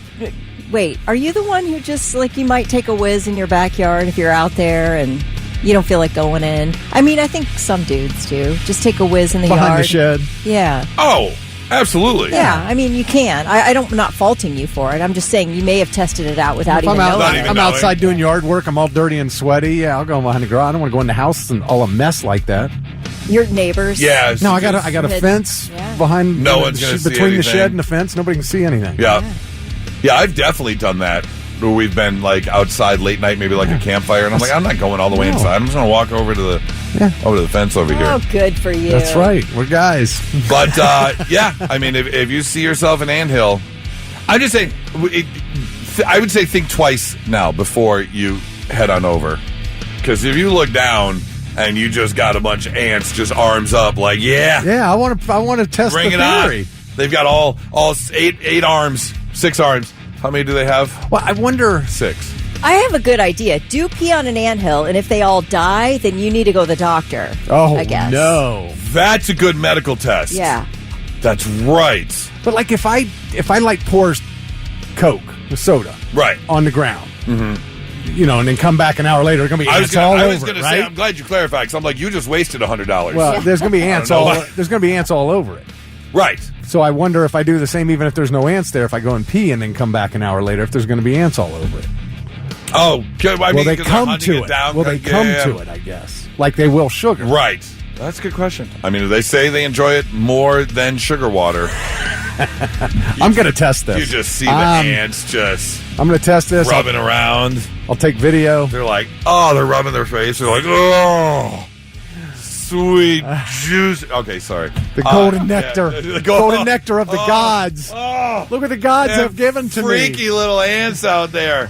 Wait, are you the one who just, like, you might take a whiz in your backyard if you're out there and you don't feel like going in? I mean, I think some dudes do. Just take a whiz in the Behind yard. the shed. Yeah. Oh, absolutely. Yeah, I mean, you can. I'm not faulting you for it. I'm just saying you may have tested it out without even knowing. I'm outside doing yard work. I'm all dirty and sweaty. Yeah, I'll go behind the garage. I don't want to go in the house and all a mess like that. Your neighbors. Yeah. No, I got a fence behind. No one's going to see between anything. the shed and the fence. Nobody can see anything. Yeah, I've definitely done that. Where we've been like outside late night, maybe like a campfire, and I'm like, I'm not going all the way inside. I'm just going to walk over to the fence over here. Oh, good for you. That's right. We're guys. But yeah, I mean, if you see yourself an anthill, I'm just saying, I would say think twice now before you head on over, because if you look down and you just got a bunch of ants just arms up, like I want to test bring the it theory. on. They've got all eight arms, 6 arms. How many do they have? Well, I wonder. 6. I have a good idea. Do pee on an anthill, and if they all die, then you need to go to the doctor. Oh, I guess. no. That's a good medical test. Yeah. That's right. But like if I like pour Coke, the soda, on the ground, you know, and then come back an hour later, there's gonna be ants all over it. I was gonna say, I'm glad you clarified, because I'm like, you just wasted $100. Well, there's gonna be ants there's gonna be ants all over it. Right. So I wonder if I do the same, even if there's no ants there, if I go and pee and then come back an hour later, if there's going to be ants all over it. Oh, will they come to it? Will they come to it, I guess? Like they will sugar. Right. That's a good question. I mean, they say they enjoy it more than sugar water. I'm going to test this. You just see the ants just I'm going to test this. Rubbing around. I'll take video. They're like, they're rubbing their face. They're like, sweet juice. Okay, sorry. The golden nectar. The golden nectar of the gods. Look what the gods have given to me. Freaky little ants out there.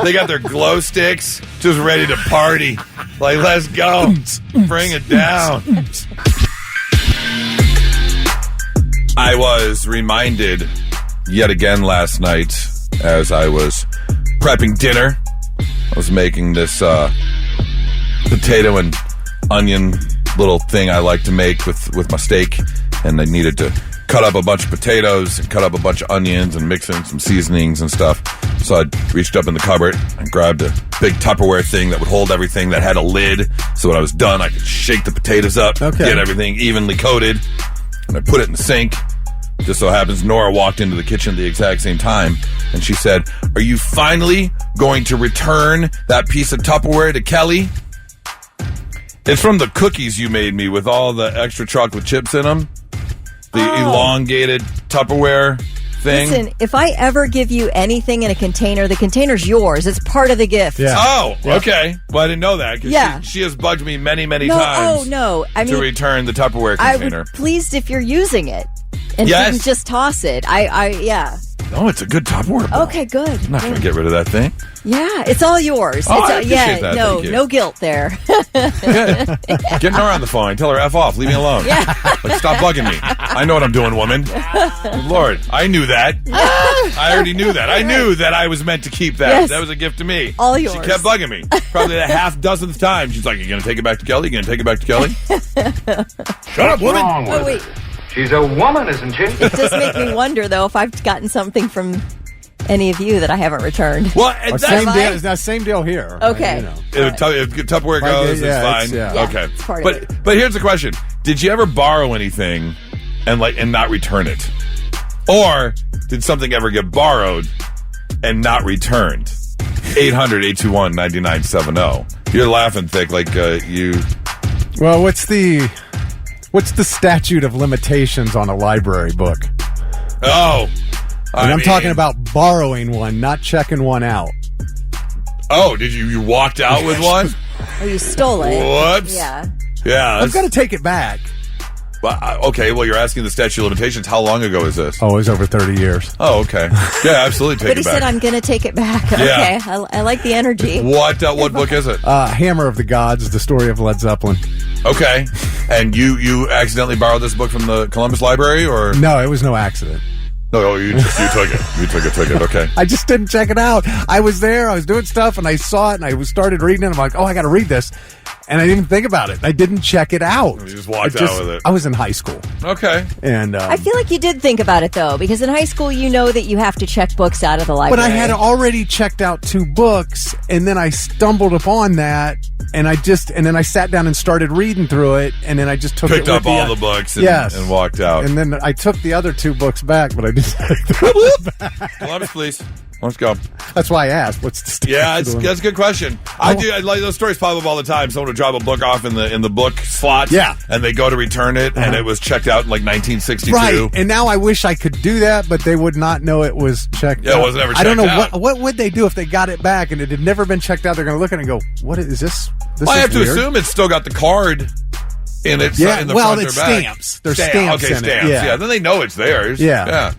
They got their glow sticks just ready to party. Like, let's go. Bring it down. I was reminded yet again last night as I was prepping dinner. I was making this potato and onion little thing I like to make with my steak, and I needed to cut up a bunch of potatoes and cut up a bunch of onions and mix in some seasonings and stuff. So I reached up in the cupboard and grabbed a big Tupperware thing that would hold everything, that had a lid, so when I was done I could shake the potatoes up, get everything evenly coated, and I put it in the sink. Just so happens Nora walked into the kitchen at the exact same time, and she said, "Are you finally going to return that piece of Tupperware to Kelly?" It's from the cookies you made me with all the extra chocolate chips in them. The elongated Tupperware thing. Listen, if I ever give you anything in a container, the container's yours. It's part of the gift. Yeah. Oh, okay. Well, I didn't know that. Because she has bugged me many times. Oh, no. I mean, to return the Tupperware container. I would pleased if you're using it. And didn't just toss it. Yeah. Oh, it's a good Tupperware bowl. Okay, good. I'm not going to get rid of that thing. Yeah, it's all yours. Oh, I appreciate that. No guilt there. Good. Get Nora on the phone. Tell her F off. Leave me alone. Yeah. Like, stop bugging me. I know what I'm doing, woman. Lord, I knew that. I already knew that. I knew that I was meant to keep that. Yes. That was a gift to me. All yours. She kept bugging me. Probably a half dozenth time. She's like, "You going to take it back to Kelly? You going to take it back to Kelly?" Shut up, woman. Oh, wait. She's a woman, isn't she? It does make me wonder, though, if I've gotten something from any of you that I haven't returned. Well, same deal here. Okay. If Tupperware goes, it's fine. Okay. It's part of it. But here's the question: did you ever borrow anything and not return it, or did something ever get borrowed and not returned? 800-821-9970. You're laughing thick like you. Well, what's the statute of limitations on a library book? Oh. I'm talking about borrowing one, not checking one out. Oh, did you walked out with one? Or you stole it. Whoops. Yeah. Yeah. I've got to take it back. Well, okay, well, you're asking the statute of limitations. How long ago is this? Oh, it was over 30 years. Oh, okay. Yeah, absolutely take But it he back. said, I'm going to take it back. Yeah. Okay, I like the energy. What book is it? Hammer of the Gods, the story of Led Zeppelin. Okay. And you accidentally borrowed this book from the Columbus Library, or? No, it was no accident. No, you took it. You took it. Okay. I just didn't check it out. I was there, I was doing stuff, and I saw it, and I started reading it. I'm like, oh, I got to read this. And I didn't even think about it. I didn't check it out. You just walked out with it. I was in high school. Okay. And I feel like you did think about it, though, because in high school, you know that you have to check books out of the library. But I had already checked out 2 books, and then I stumbled upon that, and then I sat down and started reading through it, and then I just picked up all the books and walked out. And then I took the other 2 books back, but I didn't take them back. Columbus, please. Let's go. That's why I asked. What's the statute? Yeah, that's a good question. I like those stories pop up all the time. Someone would drop a book off in the book slot. Yeah. And they go to return it, and it was checked out in like 1962. Right. And now I wish I could do that, but they would not know it was checked out. Yeah, it wasn't ever checked out. I don't know what would they do if they got it back and it had never been checked out. They're going to look at it and go, "What is this? This I is have to weird." assume it's still got the card in it. Yeah, in the well, front it's or back. stamps. There's stamps Okay, in it. stamps. Yeah. Then they know it's theirs. Yeah.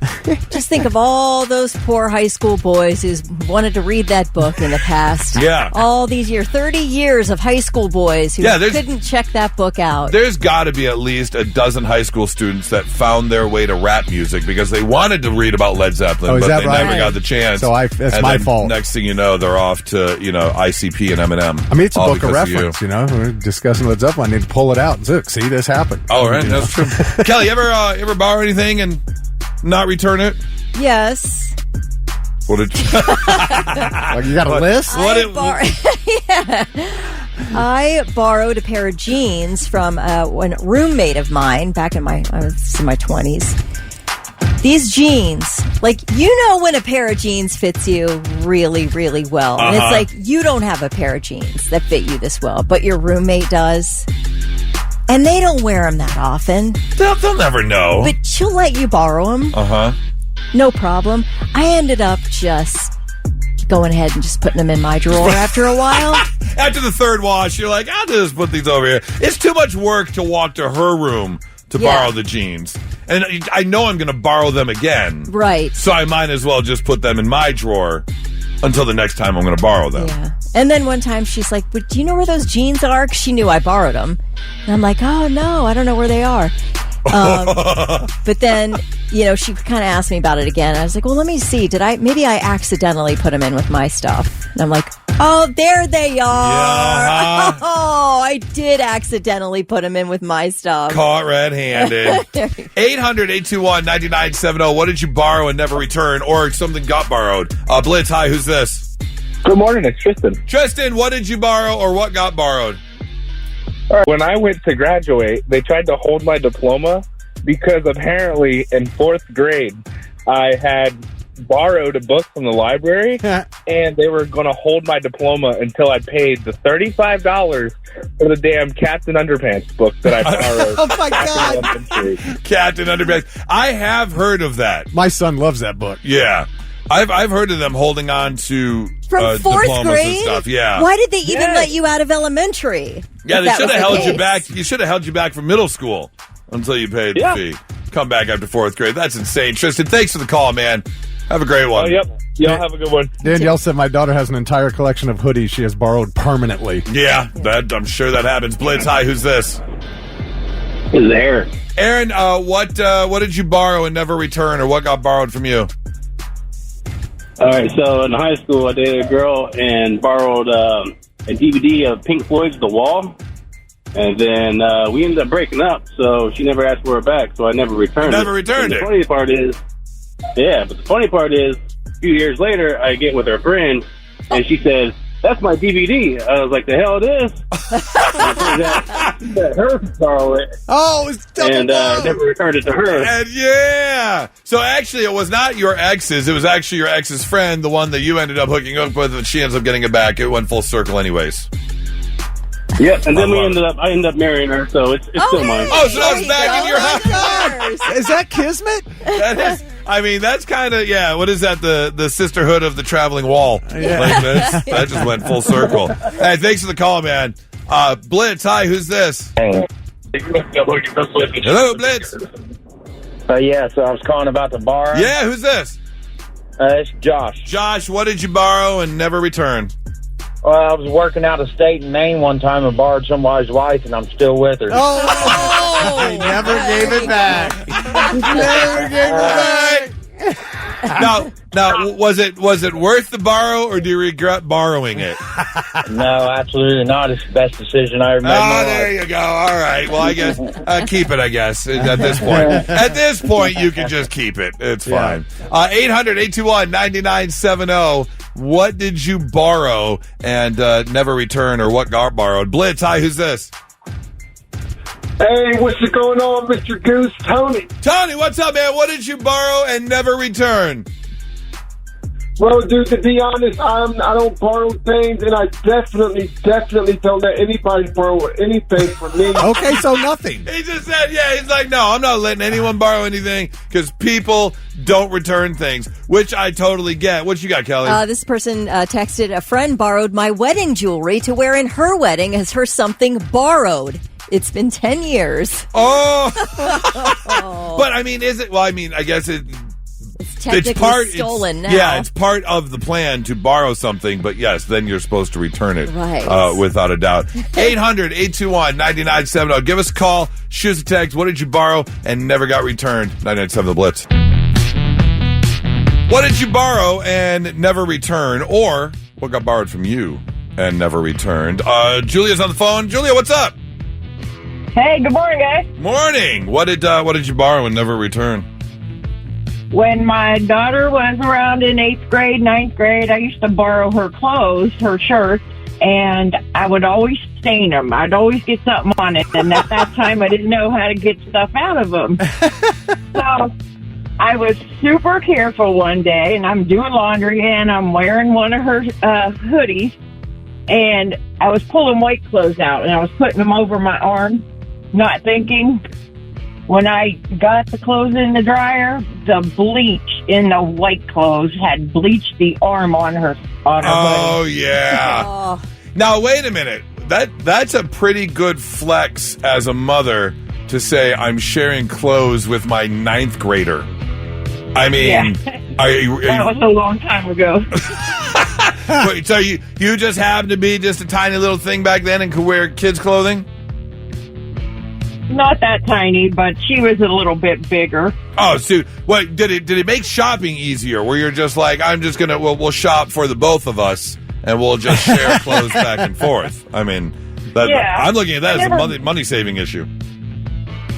Just think of all those poor high school boys who wanted to read that book in the past. Yeah. All these 30 years of high school boys who couldn't check that book out. There's got to be at least a dozen high school students that found their way to rap music because they wanted to read about Led Zeppelin, but they never got the chance. So that's my fault. Next thing you know, they're off to ICP and Eminem. I mean, it's a all book of because reference. We're discussing Led Zeppelin. I need to pull it out and look, see, this happened. Oh, right, that's true. Kelly, you ever borrow anything and not return it? Yes. What did you? You got a list? I borrowed a pair of jeans from a roommate of mine back I was in my 20s. These jeans, when a pair of jeans fits you really, really well. And it's like, you don't have a pair of jeans that fit you this well, but your roommate does. And they don't wear them that often. They'll never know. But she'll let you borrow them. No problem. I ended up just going ahead and just putting them in my drawer after a while. After the third wash, you're like, I'll just put these over here. It's too much work to walk to her room to borrow the jeans. And I know I'm going to borrow them again. Right. So I might as well just put them in my drawer until the next time I'm going to borrow them. Yeah. And then one time she's like, but do you know where those jeans are? 'Cause she knew I borrowed them. And I'm like, oh, no, I don't know where they are. But then, she kind of asked me about it again. I was like, well, let me see. Maybe I accidentally put them in with my stuff. And I'm like, oh, there they are. Yeah. Oh, I did accidentally put them in with my stuff. Caught red-handed. 800-821-9970. What did you borrow and never return? Or something got borrowed? Blitz, hi, who's this? Good morning, it's Tristan. Tristan, what did you borrow or what got borrowed? All right. When I went to graduate, they tried to hold my diploma because apparently in 4th grade, I had borrowed a book from the library and they were going to hold my diploma until I paid the $35 for the damn Captain Underpants book that I borrowed. Oh, my God. Captain Underpants. I have heard of that. My son loves that book. Yeah. I've heard of them holding on to from 4th diplomas grade and stuff. Yeah. Why did they even let you out of elementary? Yeah, they should have held you back. You should have held you back from middle school until you paid the fee. Come back after 4th grade. That's insane. Tristan, thanks for the call, man. Have a great one. Oh, yep. Y'all have a good one. Danielle said my daughter has an entire collection of hoodies she has borrowed permanently. Yeah, I'm sure that happens. Blitz, hi, who's this? This is Aaron. Aaron, what did you borrow and never return, or what got borrowed from you? All right, so in high school, I dated a girl and borrowed a DVD of Pink Floyd's The Wall. And then we ended up breaking up, so she never asked for it back, so I never returned it. Never returned it. The funny part is, but the funny part is, a few years later, I get with her friend, and she says, that's my DVD. I was like, the hell it is? Let her borrow it. Oh, it's double and never returned it to her. And yeah. So actually, it was not your ex's. It was actually your ex's friend, the one that you ended up hooking up with, and she ends up getting it back. It went full circle anyways. Yep, and then I ended up marrying her, so it's still mine. Oh, so that's back in your house. Is that kismet? That is. I mean, that's kind of, what is that, the sisterhood of the traveling wall? Yeah. Like that just went full circle. Hey, thanks for the call, man. Blitz, hi, who's this? Hey, Hello, Blitz. Yeah, so I was calling about the borrow. Yeah, who's this? It's Josh. Josh, what did you borrow and never return? Well, I was working out of state in Maine one time and borrowed somebody's wife, and I'm still with her. Oh, he never gave it back. Never gave it back. Now, was it worth the borrow, or do you regret borrowing it? No, absolutely not. It's the best decision I ever made. Oh, there you go. All right. Well, I guess keep it. I guess at this point. At this point, you can just keep it. It's fine. 800-821-9970. What did you borrow and never return, or what got borrowed? Blitz, hi. Who's this? Hey, what's going on, Mr. Goose? Tony. Tony, what's up, man? What did you borrow and never return? Well, dude, to be honest, I don't borrow things, and I definitely don't let anybody borrow anything from me. Okay, so nothing. He just said, he's like, no, I'm not letting anyone borrow anything because people don't return things, which I totally get. What you got, Kelly? This person texted, a friend borrowed my wedding jewelry to wear in her wedding as her something borrowed. It's been 10 years. Oh! But, I mean, is it? Well, I mean, I guess it's technically stolen now. Yeah, it's part of the plan to borrow something, but yes, then you're supposed to return it. Right. Without a doubt. 800-821-9970. Give us a call. Shoot us a text. What did you borrow and never got returned? 997 The Blitz. What did you borrow and never return? Or what got borrowed from you and never returned? Julia's on the phone. Julia, what's up? Hey, good morning, guys. Morning. What did you borrow and never return? When my daughter was around in 8th grade, 9th grade, I used to borrow her clothes, her shirts, and I would always stain them. I'd always get something on it, and at that time, I didn't know how to get stuff out of them. So I was super careful one day, and I'm doing laundry, and I'm wearing one of her hoodies, and I was pulling white clothes out, and I was putting them over my arm, not thinking. When I got the clothes in the dryer, the bleach in the white clothes had bleached the arm on her Oh, hoodie. yeah. Now, wait a minute. That's a pretty good flex as a mother to say, I'm sharing clothes with my 9th grader. I mean, that was a long time ago. Wait, so you just happened to be just a tiny little thing back then and could wear kids' clothing? Not that tiny, but she was a little bit bigger. Oh, so what did it make shopping easier? Where you're just like, I'm just gonna we'll shop for the both of us and we'll just share clothes back and forth. I mean, I'm looking at that as a money saving issue.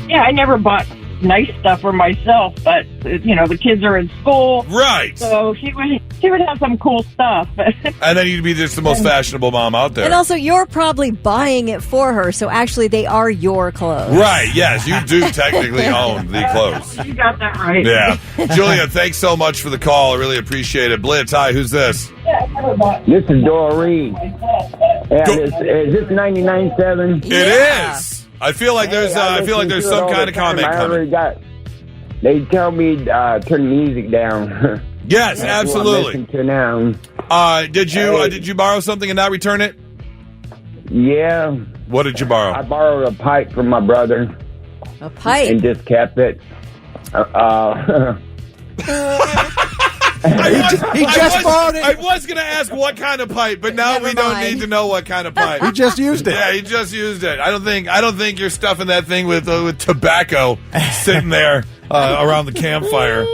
Yeah, I never bought nice stuff for myself, but the kids are in school, right? So she would have some cool stuff. And then you'd be just the most fashionable mom out there. And also, you're probably buying it for her, so actually they are your clothes. Right, yes, you do technically own the clothes. You got that right. Yeah. Julia, thanks so much for the call. I really appreciate it. Blitz, hi, who's this? This is Dora Reed. Is this 99.7? It is. I feel like there's some kind of comment coming. They tell me turn the music down. Yes, absolutely. To now. Did you borrow something and not return it? Yeah. What did you borrow? I borrowed a pipe from my brother. A pipe? And just kept it. He just borrowed it. I was going to ask what kind of pipe, but now we don't need to know what kind of pipe. He just used it. Yeah, he just used it. I don't think you're stuffing that thing with tobacco sitting there around the campfire.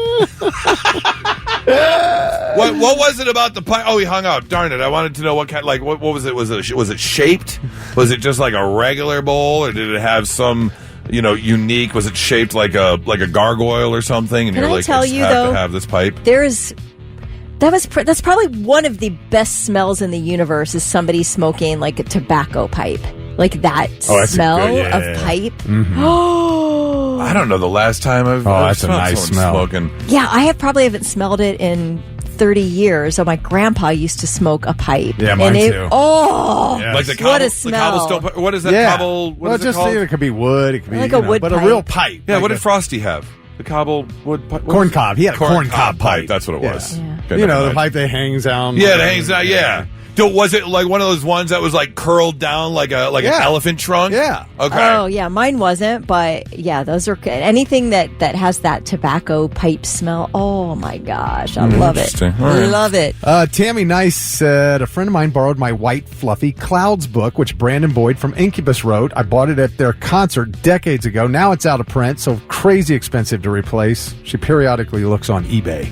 What was it about the pipe? Oh, he hung up. Darn it! I wanted to know what kind. Like, what was it? Was it shaped? Was it just like a regular bowl, or did it have some? Unique? Was it shaped like a gargoyle or something? And Can you're I like, tell you though, to have this pipe. That's probably one of the best smells in the universe. Is somebody smoking like a tobacco pipe, like that smell of pipe. Mm-hmm. Oh, I don't know the last time I've that's a nice smell. Smoking. Yeah, I probably haven't smelled it in 30 years. So my grandpa used to smoke a pipe. Yeah, mine too. Oh, yeah. Like what a smell! The cobblestone. What is that cobble? What is it called? It could be wood. It could be like a wood but pipe. A real pipe. Yeah. What did Frosty have? The cobble wood pipe. Corn cob. He had a corn cob pipe. That's what it was. Yeah. Okay, the pipe that hangs down. Yeah, that hangs out. Yeah. Was it like one of those ones that was like curled down like an elephant trunk? Yeah. Okay. Oh, yeah. Mine wasn't, but yeah, those are good. Anything that has that tobacco pipe smell. Oh, my gosh. I love it. All right. Love it. Tammy Nice said, a friend of mine borrowed my white fluffy Clouds book, which Brandon Boyd from Incubus wrote. I bought it at their concert decades ago. Now it's out of print, so crazy expensive to replace. She periodically looks on eBay.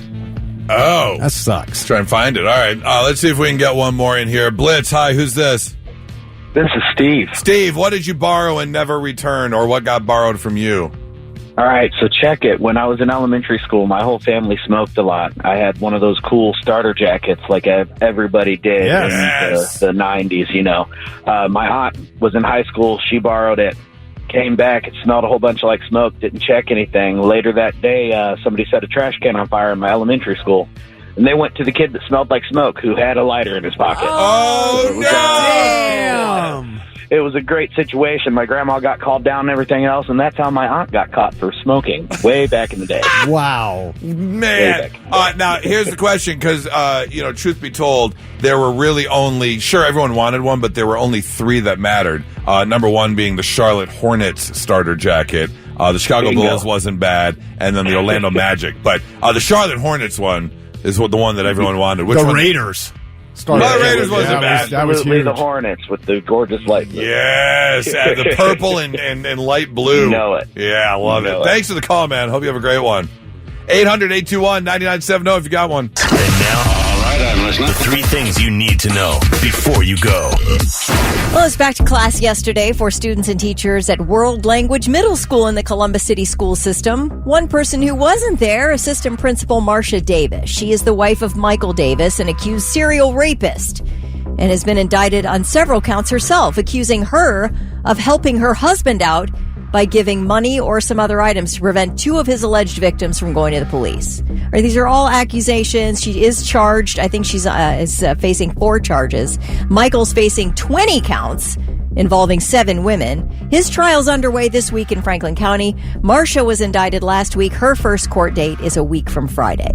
Oh. That sucks. Let's try and find it. All right. Let's see if we can get one more in here. Blitz, hi, who's this? This is Steve. Steve, what did you borrow and never return, or what got borrowed from you? All right, so check it. When I was in elementary school, my whole family smoked a lot. I had one of those cool starter jackets like everybody did in the 90s, you know. My aunt was in high school. She borrowed it. Came back, it smelled a whole bunch of like smoke, didn't check anything. Later that day, somebody set a trash can on fire in my elementary school. And they went to the kid that smelled like smoke who had a lighter in his pocket. Oh, no! Damn! It was a great situation. My grandma got called down and everything else, and that's how my aunt got caught for smoking way back in the day. Wow. Man. Now, here's the question, because, truth be told, there were really only, sure, everyone wanted one, but there were only 3 that mattered. Number 1 being the Charlotte Hornets starter jacket. The Chicago Bulls wasn't bad, and then the Orlando Magic. But the Charlotte Hornets one is the one that everyone wanted. Which the one? Raiders. The Raiders wasn't bad. That was Absolutely huge. the Hornets with the gorgeous light blue. Yes, the purple and light blue. You know it. Yeah, I love You it. know it. Thanks for the call, man. Hope you have a great one. 800-821-9970 if you got one. And now, all right, I'm listening. The 3 things you need to know before you go. Well, it's back to class yesterday for students and teachers at World Language Middle School in the Columbus City school system. One person who wasn't there, Assistant Principal Marcia Davis. She is the wife of Michael Davis, an accused serial rapist, and has been indicted on several counts herself, accusing her of helping her husband out by giving money or some other items to prevent 2 of his alleged victims from going to the police. These are all accusations. She is charged. I think she's facing 4 charges. Michael's facing 20 counts involving 7 women. His trial's underway this week in Franklin County. Marcia was indicted last week. Her first court date is a week from Friday.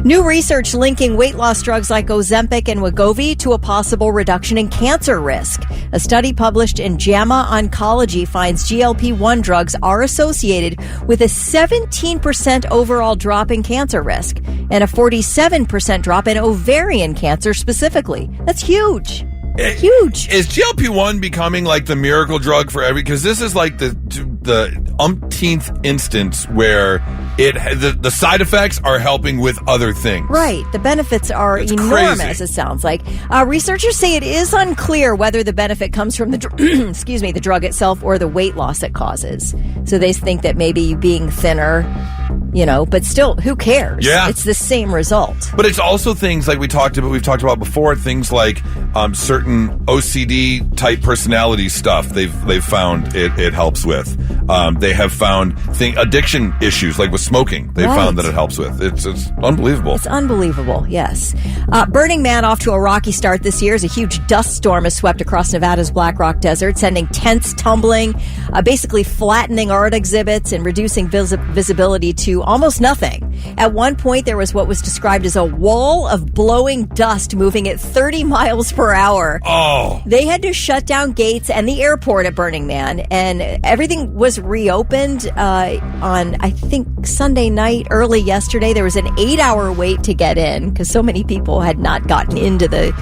New research linking weight loss drugs like Ozempic and Wegovy to a possible reduction in cancer risk. A study published in JAMA Oncology finds GLP-1 drugs are associated with a 17% overall drop in cancer risk and a 47% drop in ovarian cancer specifically. That's huge. Huge. Is GLP-1 becoming like the miracle drug for because this is like the umpteenth instance where the side effects are helping with other things. Right. The benefits are enormous, crazy. It sounds like. Researchers say it is unclear whether the benefit comes from the the drug itself or the weight loss it causes. So they think that maybe being thinner, but still, who cares? Yeah. It's the same result. But it's also things like we've talked about before, things like certain OCD type personality stuff they've found it helps with. They have found addiction issues like with smoking. They found that it helps with. It's unbelievable. It's unbelievable, yes. Burning Man off to a rocky start this year as a huge dust storm has swept across Nevada's Black Rock Desert, sending tents tumbling, basically flattening art exhibits and reducing visibility to almost nothing. At one point, there was what was described as a wall of blowing dust moving at 30 miles per hour. Oh. They had to shut down gates and the airport at Burning Man, and everything was reopened on, I think, Sunday night, early yesterday. There was an 8-hour wait to get in because so many people had not gotten into the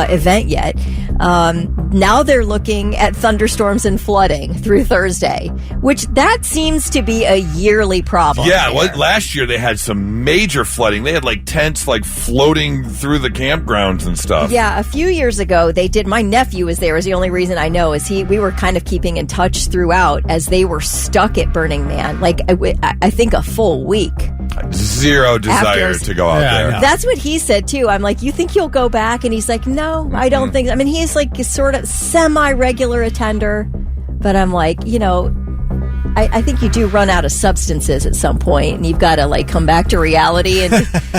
event yet. Now they're looking at thunderstorms and flooding through Thursday, which that seems to be a yearly problem. Yeah, last year they had some major flooding. They had like tents like floating through the campgrounds and stuff. Yeah, a few years ago they did. My nephew was there. Is the only reason I know is we were kind of keeping in touch throughout as they were stuck at Burning Man. Like I think a full week. Zero desire to go out there. That's what he said too. I'm like, you think you'll go back? And he's like, no, I don't think. I mean, he's like sort of semi-regular attender, but I'm like, I think you do run out of substances at some point, and you've got to like come back to reality and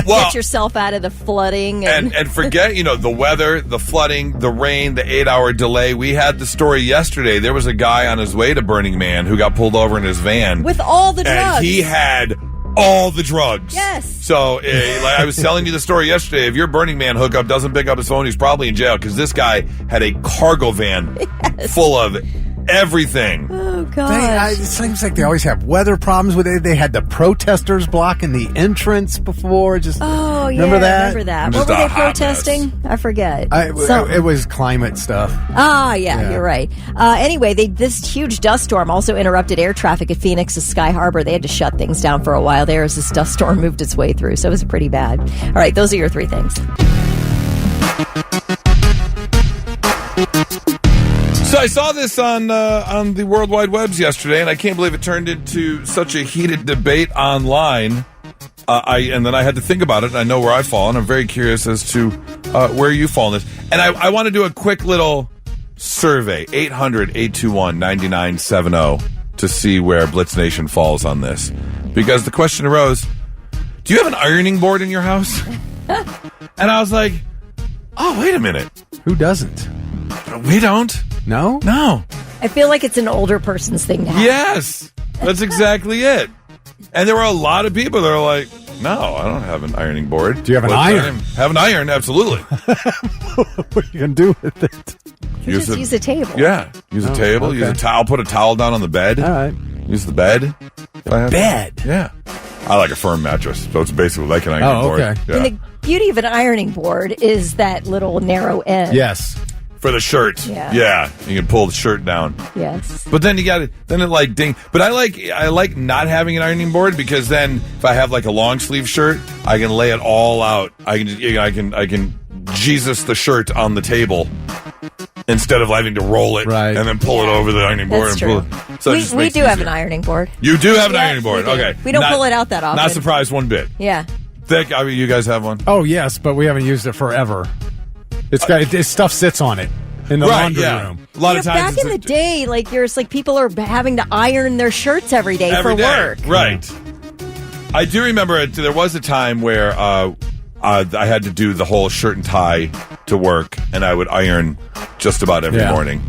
get yourself out of the flooding and forget the weather, the flooding, the rain, the 8-hour delay. We had the story yesterday. There was a guy on his way to Burning Man who got pulled over in his van with all the drugs. And he had all the drugs. Yes. So, like I was telling you the story yesterday. If your Burning Man hookup doesn't pick up his phone, he's probably in jail because this guy had a cargo van full of everything. Oh, God. It seems like they always have weather problems with it. They had the protesters blocking the entrance before. Remember that? What were they protesting? I forget. It was climate stuff. Yeah, you're right. Anyway, this huge dust storm also interrupted air traffic at Phoenix's Sky Harbor. They had to shut things down for a while there as this dust storm moved its way through, so it was pretty bad. All right, those are your 3 things. So I saw this on the World Wide Webs yesterday, and I can't believe it turned into such a heated debate online. And then I had to think about it, and I know where I fall, and I'm very curious as to where you fall in this. And I want to do a quick little survey, 800-821-9970, to see where Blitz Nation falls on this. Because the question arose, do you have an ironing board in your house? And I was like, oh, wait a minute. Who doesn't? We don't. No? No. I feel like it's an older person's thing to have. Yes. That's exactly it. And there were a lot of people that are like, no, I don't have an ironing board. Do you have an iron? Have an iron, absolutely. What are you going to do with it? Use a table. Yeah. Use a table. Okay. Use a towel. Put a towel down on the bed. All right. Use the bed. Bed? Yeah. I like a firm mattress, so it's basically like an ironing board. Okay. Yeah. And the beauty of an ironing board is that little narrow end. Yes. For the shirt. Yeah. You can pull the shirt down. Yes. But then it like ding. But I like not having an ironing board because then if I have like a long sleeve shirt, I can lay it all out. I can Jesus the shirt on the table instead of having to roll it and then pull it over the ironing board. That's true. Pull it. So we do have an ironing board. You do have an ironing board. Okay. We don't pull it out that often. Not surprised one bit. Yeah. Thick, you guys have one? Oh, yes, but we haven't used it forever. Stuff sits on it in the laundry room. A lot of times. Back in the day, people are having to iron their shirts every day for work. Right. I do remember there was a time where I had to do the whole shirt and tie to work, and I would iron just about every morning.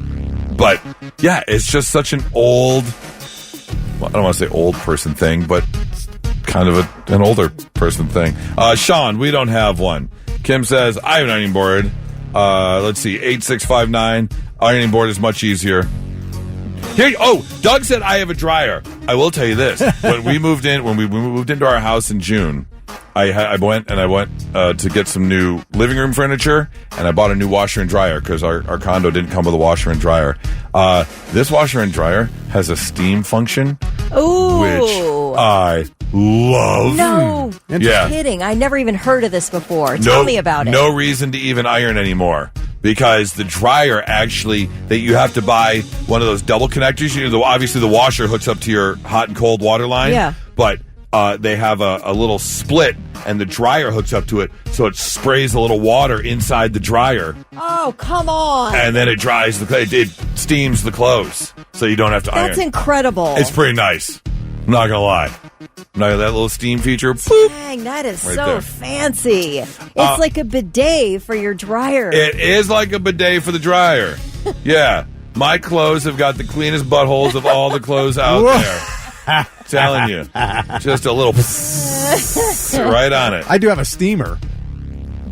But, yeah, it's just such an old, I don't want to say old person thing, but kind of an older person thing. Sean, we don't have one. Kim says, I have an ironing board. Let's see, 8659. Ironing board is much easier. Doug said I have a dryer. I will tell you this: when we moved into our house in June, I went to get some new living room furniture, and I bought a new washer and dryer because our condo didn't come with a washer and dryer. This washer and dryer has a steam function, which I love. No, kidding. I never even heard of this before. Tell me about it. No reason to even iron anymore because the dryer actually that you have to buy one of those double connectors. Obviously the washer hooks up to your hot and cold water line. Yeah, but they have a little split, and the dryer hooks up to it, so it sprays a little water inside the dryer. Oh, come on! And then it dries it steams the clothes, so you don't have to iron. That's incredible. It's pretty nice. I'm not gonna lie. That little steam feature. Boop, dang, that is right so there. fancy. It's like a bidet for your dryer. It is like a bidet for the dryer. Yeah, my clothes have got the cleanest buttholes of all the clothes out there. Telling you, just a little right on it. I do have a steamer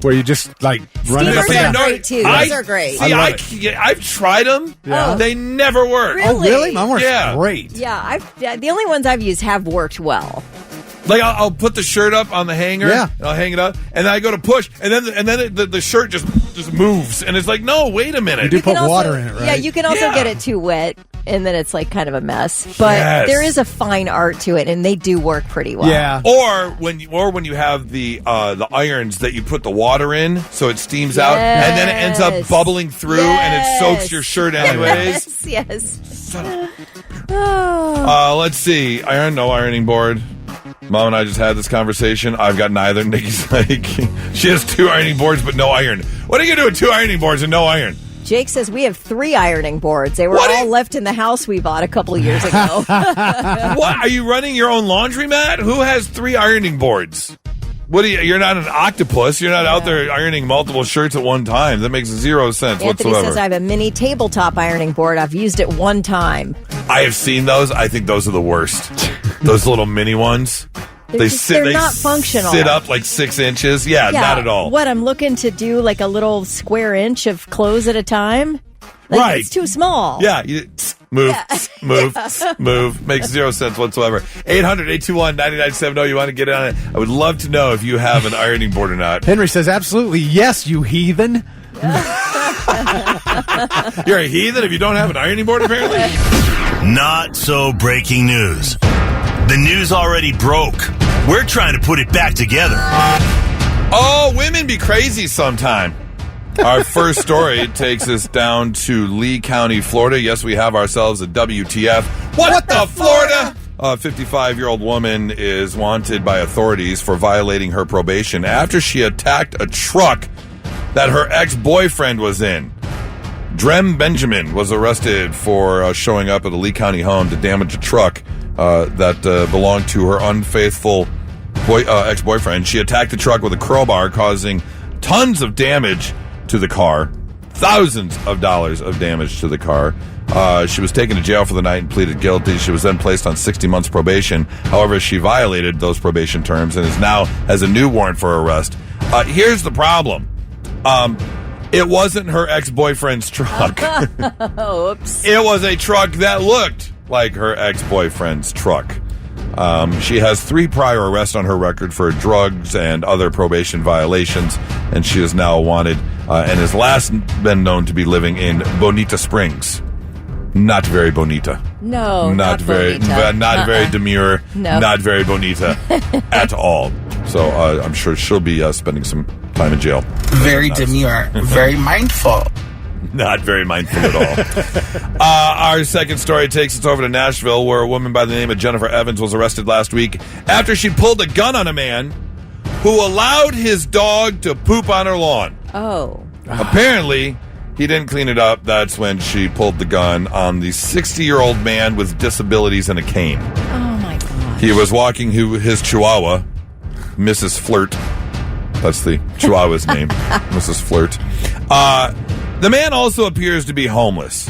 where you just run it up Steamers are great too. Those are great. I've tried them. Yeah. They never work. Really? Oh, really? Mine works great. Yeah, the only ones I've used have worked well. Like I'll put the shirt up on the hanger, and I'll hang it up, and then I go to push, and then the shirt just moves, and it's like, no, wait a minute. You do put water in it, right? Yeah, you can also get it too wet, and then it's like kind of a mess. But there is a fine art to it, and they do work pretty well. Yeah. Or when you have the irons that you put the water in, so it steams out, and then it ends up bubbling through, and it soaks your shirt anyways. Yes. Let's see. No ironing board. Mom and I just had this conversation. I've got neither. Nikki's like, she has 2 ironing boards, but no iron. What are you going to do with 2 ironing boards and no iron? Jake says we have 3 ironing boards. They were all left in the house we bought a couple of years ago. What? Are you running your own laundromat? Who has 3 ironing boards? What are you're not an octopus. You're not out there ironing multiple shirts at one time. That makes 0 sense Anthony whatsoever. says I have a mini tabletop ironing board. I've used it one time. I have seen those. I think those are the worst. Those little mini ones. They're not functional. Sit up like 6 inches. Yeah, not at all. What, I'm looking to do like a little square inch of clothes at a time? Right. It's too small. Yeah. Move. Makes zero sense whatsoever. 800-821-9970. You want to get on it? I would love to know if you have an ironing board or not. Henry says, absolutely yes, you heathen. You're a heathen if you don't have an ironing board, apparently? Not so breaking news. The news already broke. We're trying to put it back together. Oh, women be crazy sometime. Our first story takes us down to Lee County, Florida. Yes, we have ourselves a WTF. What the Florida? A 55-year-old woman is wanted by authorities for violating her probation after she attacked a truck that her ex-boyfriend was in. Drem Benjamin was arrested for showing up at a Lee County home to damage a truck that belonged to her unfaithful ex-boyfriend. She attacked the truck with a crowbar, causing tons of damage to the car, thousands of dollars of damage to the car. She was taken to jail for the night and pleaded guilty. She was then placed on 60 months probation. However, she violated those probation terms and has a new warrant for arrest. Here's the problem. It wasn't her ex-boyfriend's truck. Oops. It was a truck that looked like her ex-boyfriend's truck. She has 3 prior arrests on her record for drugs and other probation violations, and she is now wanted and has last been known to be living in Bonita Springs. Not very bonita. No, not very bonita. Not very demure. No. Not very bonita at all. So I'm sure she'll be spending some time in jail. Very demure. Very mindful. Not very mindful at all. Our second story takes us over to Nashville, where a woman by the name of Jennifer Evans was arrested last week after she pulled a gun on a man who allowed his dog to poop on her lawn. Oh. Apparently, he didn't clean it up. That's when she pulled the gun on the 60-year-old man with disabilities and a cane. Oh, my God. He was walking his Chihuahua, Mrs. Flirt. That's the Chihuahua's name, Mrs. Flirt. The man also appears to be homeless.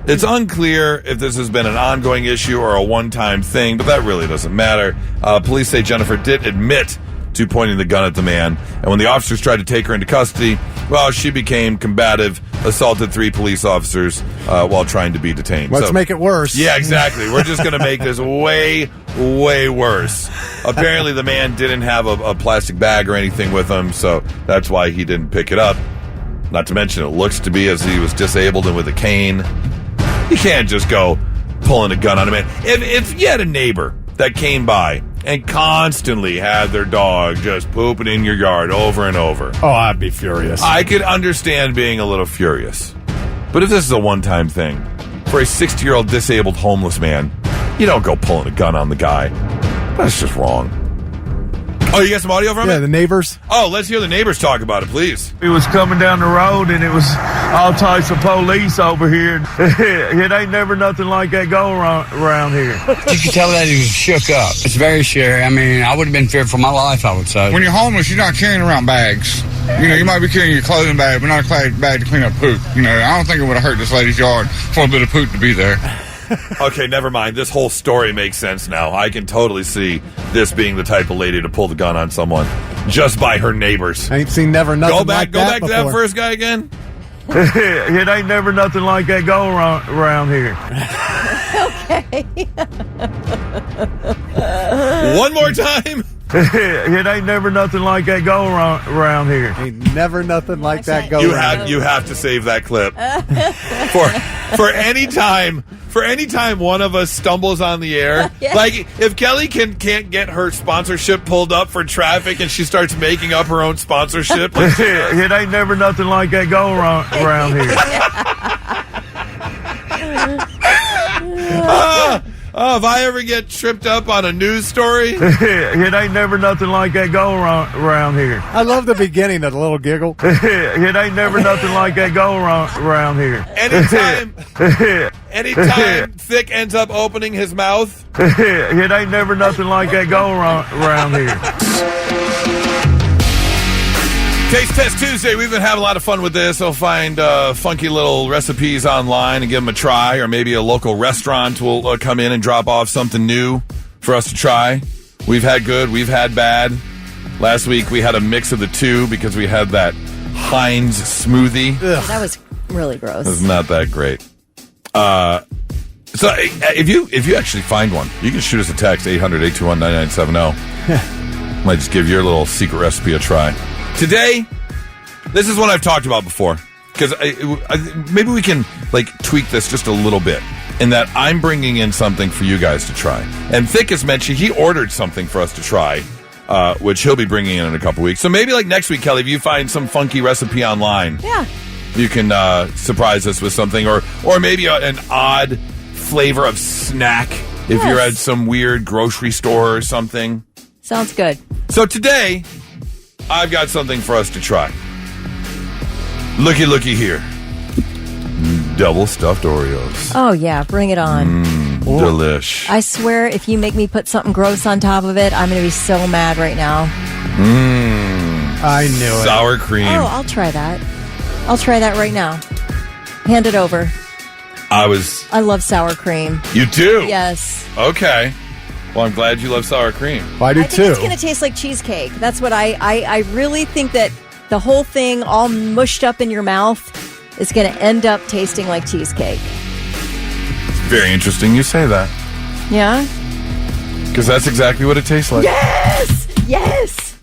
It's unclear if this has been an ongoing issue or a one-time thing, but that really doesn't matter. Police say Jennifer did admit to pointing the gun at the man, and when the officers tried to take her into custody, well, she became combative, assaulted 3 police officers while trying to be detained. Let's make it worse. Yeah, exactly. We're just going to make this way, way worse. Apparently, the man didn't have a plastic bag or anything with him, so that's why he didn't pick it up. Not to mention, it looks to be as he was disabled and with a cane. You can't just go pulling a gun on a man. If you had a neighbor that came by and constantly had their dog just pooping in your yard over and over. Oh, I'd be furious. I could understand being a little furious. But if this is a one-time thing, for a 60-year-old disabled homeless man, you don't go pulling a gun on the guy. That's just wrong. Oh, you got some audio from it? Yeah, the neighbors. Oh, let's hear the neighbors talk about it, please. He was coming down the road, and it was all types of police over here. It ain't never nothing like that going around here. You can tell that he was shook up. It's very scary. I mean, I would have been feared for my life, I would say. When you're homeless, you're not carrying around bags. You know, you might be carrying your clothing bag, but not a bag to clean up poop. You know, I don't think it would have hurt this lady's yard for a bit of poop to be there. Okay, never mind. This whole story makes sense now. I can totally see this being the type of lady to pull the gun on someone just by her neighbors. I ain't seen nothing Go like back that to that first guy again. It ain't never nothing like that going around here. Okay. One more time. It ain't never nothing like that going around here. Ain't never nothing like that going around. You have to save that clip for any time one of us stumbles on the air. Yeah. Like if Kelly can't get her sponsorship pulled up for traffic and she starts making up her own sponsorship. Like it ain't never nothing like that going around here. If I ever get tripped up on a news story, it ain't never nothing like that going around here. I love the beginning of the little giggle. It ain't never nothing like that going around here. Anytime Thick ends up opening his mouth, it ain't never nothing like that going around here. Taste Test Tuesday. We've been having a lot of fun with this. I'll find funky little recipes online and give them a try, or maybe a local restaurant will come in and drop off something new for us to try. We've had good, we've had bad. Last week we had a mix of the two because we had that Heinz smoothie. That was really gross. It's not that great. So if you actually find one, you can shoot us a text, 800-821-9970. Might just give your little secret recipe a try. Today, this is one I've talked about before. Because maybe we can tweak this just a little bit. In that I'm bringing in something for you guys to try. And Thick has mentioned he ordered something for us to try, which he'll be bringing in a couple weeks. So maybe next week, Kelly, if you find some funky recipe online, you can surprise us with something. Or maybe an odd flavor of snack if you're at some weird grocery store or something. Sounds good. So today, I've got something for us to try. Looky here. Double stuffed Oreos. Oh, yeah. Bring it on. Delish. I swear, if you make me put something gross on top of it, I'm going to be so mad right now. I knew it. Sour cream. Oh, I'll try that. I'll try that right now. Hand it over. I love sour cream. You do? Yes. Okay. Well, I'm glad you love sour cream. Well, I do I think it's going to taste like cheesecake. That's what I really think that the whole thing all mushed up in your mouth is going to end up tasting like cheesecake. Very interesting you say that. Yeah? Because that's exactly what it tastes like. Yes! Yes!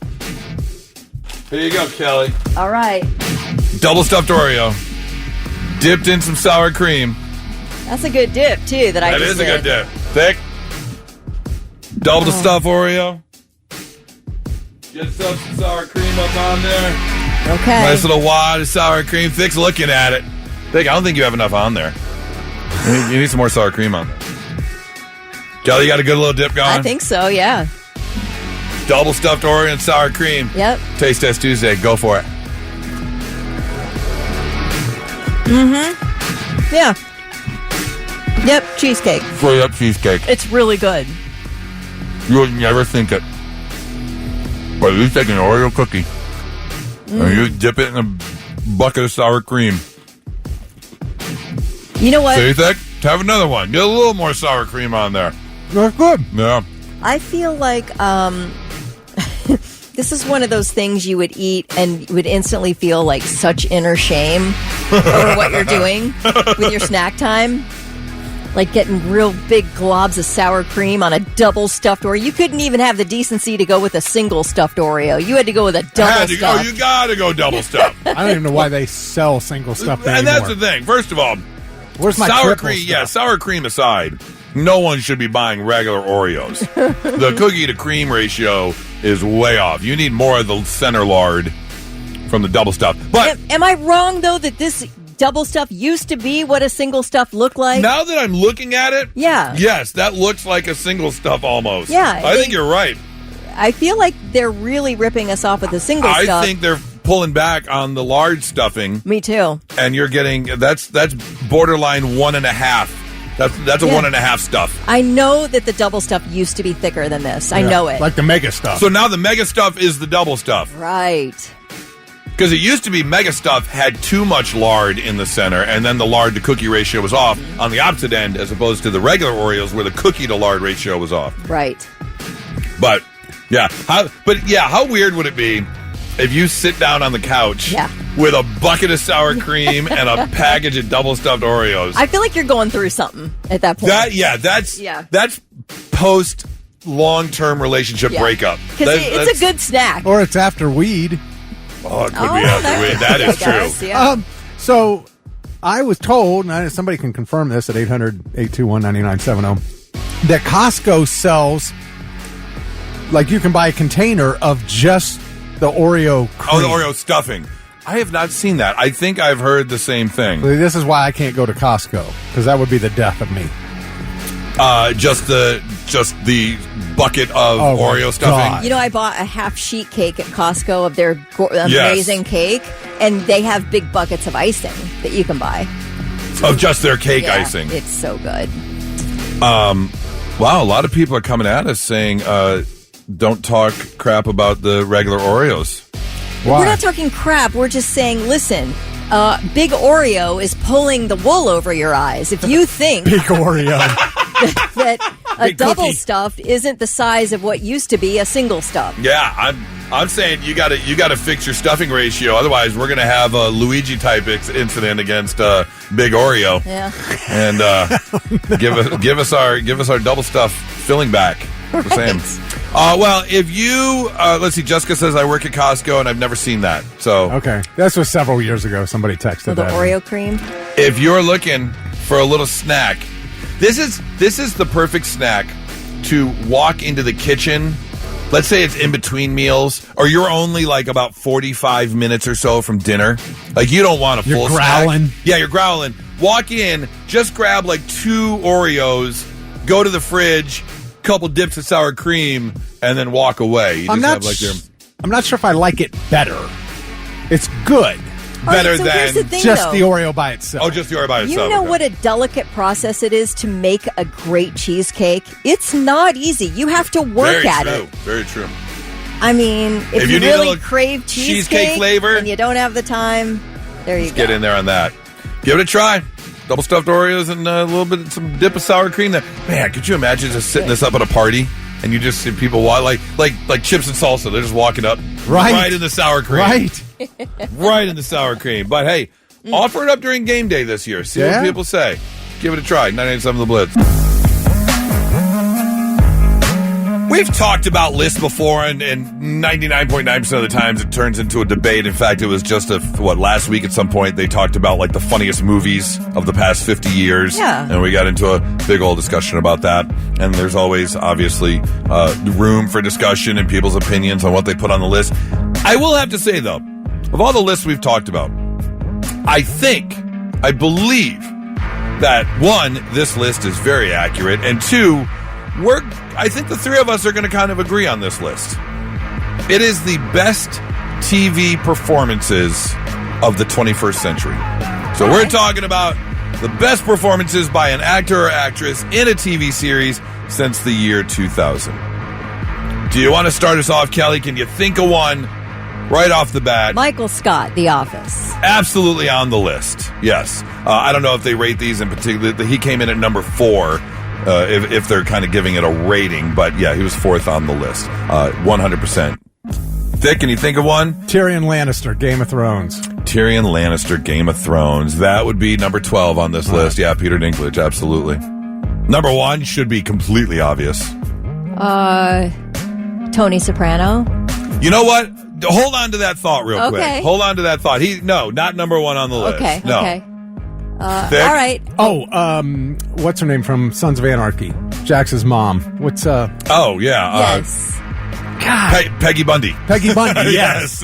Here you go, Kelly. All right. Double stuffed Oreo. Dipped in some sour cream. That's a good dip, too, that I just did. That is a good dip. Thick. Double stuffed Oreo. Get some sour cream up on there. Okay. Nice little wad of sour cream. Thick's looking at it. Thick, I don't think you have enough on there. You need some more sour cream on. Kelly, you got a good little dip going? I think so, yeah. Double stuffed Oreo and sour cream. Yep. Taste test Tuesday. Go for it. Yeah. Yep, cheesecake. Straight up cheesecake. It's really good. You would never think it. But you take an Oreo cookie and you dip it in a bucket of sour cream. You know what? So you think? Have another one. Get a little more sour cream on there. That's good. Yeah. I feel like this is one of those things you would eat and you would instantly feel like such inner shame over what you're doing with your snack time. Like getting real big globs of sour cream on a double stuffed Oreo. You couldn't even have the decency to go with a single stuffed Oreo. You had to go with a double stuffed. You gotta go double stuffed. I don't even know why they sell single stuffed anymore. And that's the thing. First of all, where's my sour triple cream? stuff? Yeah, sour cream aside, no one should be buying regular Oreos. The cookie to cream ratio is way off. You need more of the center lard from the double stuff. But am I wrong though that this double stuff used to be what a single stuff looked like? Now that I'm looking at it, yeah. Yes, that looks like a single stuff almost. Yeah. I think you're right. I feel like they're really ripping us off with the single stuff. I think they're pulling back on the large stuffing. Me too. And you're getting, that's borderline 1.5. That's a 1.5 stuff. I know that the double stuff used to be thicker than this. I know it. Like the mega stuff. So now the mega stuff is the double stuff. Right. Because it used to be mega stuff had too much lard in the center, and then the lard to cookie ratio was off on the opposite end, as opposed to the regular Oreos where the cookie to lard ratio was off. Right. But how weird would it be if you sit down on the couch with a bucket of sour cream and a package of double stuffed Oreos? I feel like you're going through something at that point. That's post long-term relationship breakup. Because it's a good snack. Or it's after weed. Oh, it could be after weed. That is true. Yeah. So I was told, and somebody can confirm this at 800-821-9970, that Costco sells, like you can buy a container of just the Oreo cream. Oh, the Oreo stuffing. I have not seen that. I think I've heard the same thing. This is why I can't go to Costco, because that would be the death of me. Just the bucket of Oreo stuffing. God. You know, I bought a half sheet cake at Costco of their amazing cake, and they have big buckets of icing that you can buy. Of just their cake icing. It's so good. Wow, a lot of people are coming at us saying, don't talk crap about the regular Oreos. Why? We're not talking crap. We're just saying, listen, Big Oreo is pulling the wool over your eyes. If you think... Big Oreo. that a Big double cookie. stuffed isn't the size of what used to be a single stuffed. Yeah, I'm saying you got to fix your stuffing ratio. Otherwise, we're going to have a Luigi type incident against Big Oreo. Yeah. And give us our double stuff filling back. The same. Well, if you let's see, Jessica says I work at Costco and I've never seen that. So okay, this was several years ago. Somebody texted With the that. Oreo cream. If you're looking for a little snack, this is the perfect snack to walk into the kitchen. Let's say it's in between meals, or you're only like about 45 minutes or so from dinner. Like you don't want a full growling. snack. Yeah, you're growling. Walk in, just grab like 2 Oreos, go to the fridge, couple dips of sour cream, and then walk away. You just I'm not sure if I like it better. It's good. Better so than here's the thing, just though. the Oreo by itself. Oh, just the Oreo by You itself. know okay. what a delicate process it is to make a great cheesecake? It's not easy. You have to work Very at true. it. Very true. I mean, if If you you need a really little crave cheesecake flavor, and you don't have the time, there you Just go. get in there on that. Give it a try. Double stuffed Oreos and a little bit, some dip of sour cream. There, man, could you imagine just sitting this up at a party and you just see people like chips and salsa? They're just walking up right in the sour cream, right in the sour cream. But hey, offer it up during game day this year. See what people say. Give it a try. 987 The Blitz. We've talked about lists before, and 99.9% of the times it turns into a debate. In fact, it was just last week at some point they talked about like the funniest movies of the past 50 years. Yeah. And we got into a big old discussion about that. And there's always, obviously, room for discussion and people's opinions on what they put on the list. I will have to say, though, of all the lists we've talked about, I believe that, one, this list is very accurate, and two, I think the three of us are going to kind of agree on this list. It is the best TV performances of the 21st century. So we're talking about the best performances by an actor or actress in a TV series since the year 2000. Do you want to start us off, Kelly? Can you think of one right off the bat? Michael Scott, The Office. Absolutely on the list. Yes. I don't know if they rate these in particular. He came in at number 4. If they're kind of giving it a rating, but yeah, he was 4th on the list, 100%. Vic, can you think of one? Tyrion Lannister, Game of Thrones. Tyrion Lannister, Game of Thrones. That would be number 12 on this list. Yeah, Peter Dinklage, absolutely. Number 1 should be completely obvious. Tony Soprano. You know what? Hold on to that thought real quick. Okay. Hold on to that thought. Not number 1 on the list. Okay, no. okay. Vic? All right. What's her name from Sons of Anarchy? Jax's mom. What's Oh yeah. Yes. Peggy Bundy. Peggy Bundy. Yes.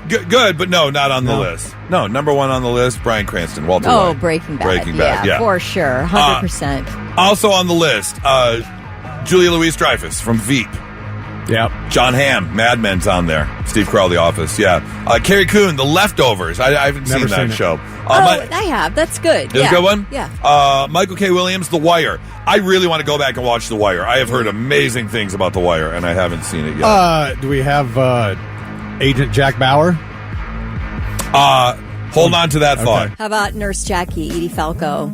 Good, but no, not on the list. No, number 1 on the list, Bryan Cranston, Walter Oh, White. Breaking Bad. Breaking Bad, yeah. For sure. 100%. Also on the list, Julia Louis-Dreyfus from Veep. Yep. John Hamm, Mad Men's on there. Steve Carell, The Office, yeah. Carrie Coon, The Leftovers. I haven't Never seen that seen it. show. I have. That's good. Is it a good one? Yeah. Michael K. Williams, The Wire. I really want to go back and watch The Wire. I have heard amazing things about The Wire, and I haven't seen it yet. Do we have Agent Jack Bauer? Hold on to that thought. How about Nurse Jackie, Edie Falco?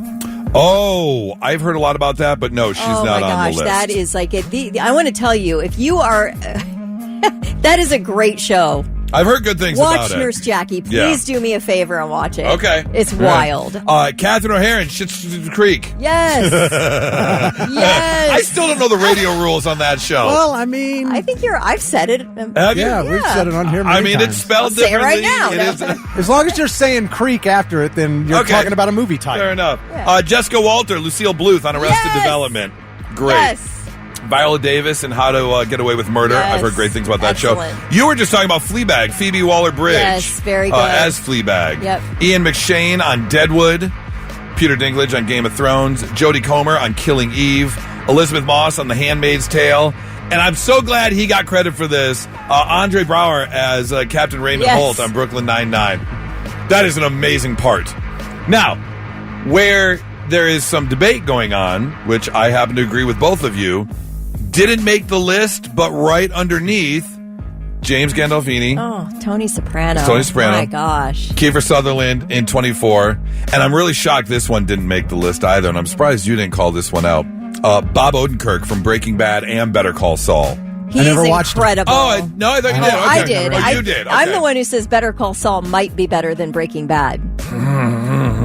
Oh, I've heard a lot about that, but no, she's not on the list. That is like I want to tell you, if you are, that is a great show. I've heard good things about it. Watch Nurse Jackie. Please do me a favor and watch it. Okay. It's wild. Catherine O'Hara in Schitt's Creek. Yes. Yes. I still don't know the radio rules on that show. Well, I mean, I think I've said it. Have you? Yeah, we've said it on here many times. It's spelled I'll say it differently. right now. As long as you're saying creek after it, then you're talking about a movie title. Fair enough. Yeah. Jessica Walter, Lucille Bluth on Arrested Development. Great. Yes. Viola Davis and How to Get Away with Murder. Yes. I've heard great things about that Excellent. show. You were just talking about Fleabag, Phoebe Waller-Bridge. Yes, very good. As Fleabag. Yep. Ian McShane on Deadwood. Peter Dinklage on Game of Thrones. Jodie Comer on Killing Eve. Elizabeth Moss on The Handmaid's Tale. And I'm so glad he got credit for this. Andre Braugher as Captain Raymond Holt on Brooklyn Nine-Nine. That is an amazing part. Now, where there is some debate going on, which I happen to agree with both of you, didn't make the list, but right underneath, James Gandolfini. Oh, Tony Soprano. Tony Soprano. Oh my gosh. Kiefer Sutherland in 24. And I'm really shocked this one didn't make the list either, and I'm surprised you didn't call this one out. Bob Odenkirk from Breaking Bad and Better Call Saul. He's incredible. I thought you did. Okay. I did. Oh, you did. Okay. I'm the one who says Better Call Saul might be better than Breaking Bad.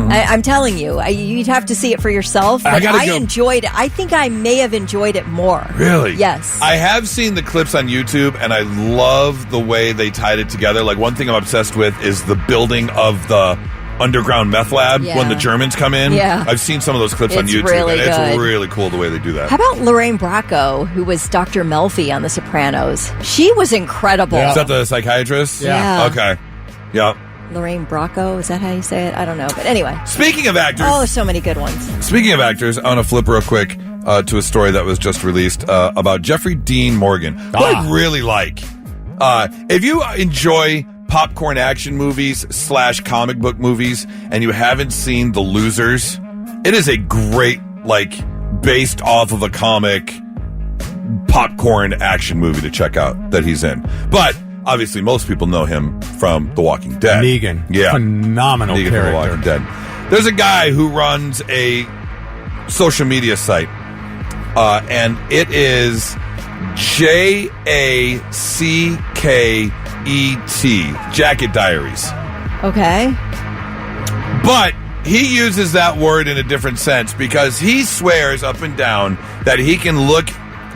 I'm telling you, you'd have to see it for yourself. But I enjoyed it. I think I may have enjoyed it more. Really? Yes. I have seen the clips on YouTube, and I love the way they tied it together. Like, one thing I'm obsessed with is the building of the underground meth lab when the Germans come in. Yeah. I've seen some of those clips on YouTube, really and it's good. really cool the way they do that. How about Lorraine Bracco, who was Dr. Melfi on The Sopranos? She was incredible. Is that the psychiatrist? Yeah. Okay. Yeah. Lorraine Bracco, is that how you say it? I don't know. But anyway. Speaking of actors. Oh, there's so many good ones. Speaking of actors, I want to flip real quick to a story that was just released about Jeffrey Dean Morgan, who I really like. If you enjoy popcorn action movies / comic book movies and you haven't seen The Losers, it is a great, based off of a comic popcorn action movie to check out that he's in. But obviously most people know him from The Walking Dead. Negan. Yeah. Phenomenal Negan character. from The Walking Dead. There's a guy who runs a social media site, and it is JACKET, Jacket Diaries. Okay. But he uses that word in a different sense because he swears up and down that he can look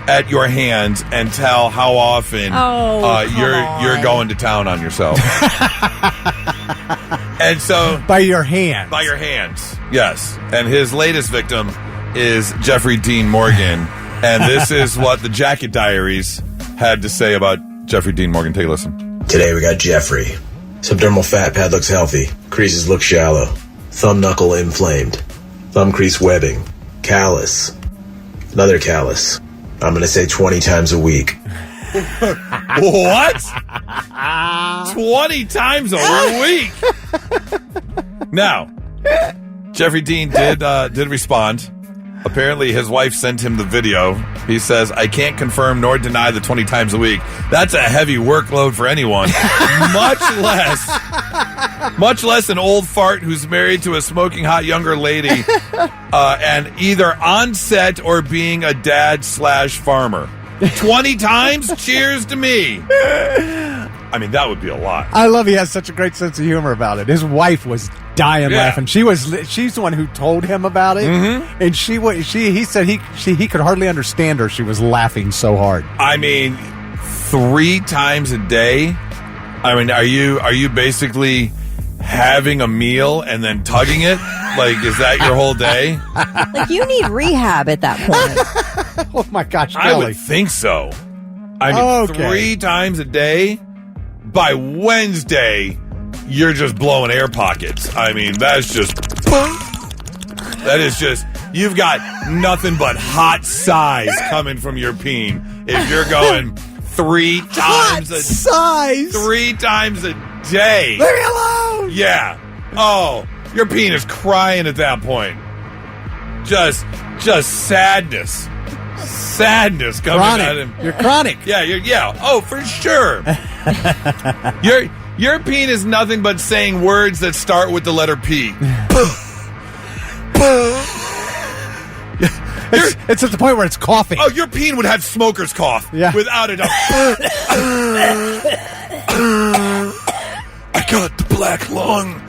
at your hands and tell how often you're going to town on yourself. And so by your hands. By your hands. Yes. And his latest victim is Jeffrey Dean Morgan. And this is what the Jacket Diaries had to say about Jeffrey Dean Morgan. Take a listen. Today we got Jeffrey. Subdermal fat pad looks healthy. Creases look shallow. Thumb knuckle inflamed. Thumb crease webbing. Callus. Another callus. I'm going to say 20 times a week. What? 20 times a week? Now, Jeffrey Dean did respond. Apparently, his wife sent him the video. He says, I can't confirm nor deny the 20 times a week. That's a heavy workload for anyone. Much less an old fart who's married to a smoking hot younger lady and either on set or being a dad / farmer. 20 times? Cheers to me. I mean, that would be a lot. I love he has such a great sense of humor about it. His wife was dying laughing. She's the one who told him about it, and he said he could hardly understand her. She was laughing so hard. I mean, 3 times a day. I mean, are you basically having a meal and then tugging it? Is that your whole day? You need rehab at that point. Oh my gosh, I would think so. I mean, 3 times a day. By Wednesday, you're just blowing air pockets. I mean, that is just, you've got nothing but hot sighs coming from your peen. If you're going 3 times sighs 3 times a day. Leave me alone. Yeah. Oh, your peen is crying at that point. Just sadness. Sadness coming out of him. You're chronic. Yeah. Oh, for sure. Your peen is nothing but saying words that start with the letter P. It's at the point where it's coughing. Oh, your peen would have smoker's cough. Yeah. Without a doubt. I got the black lung.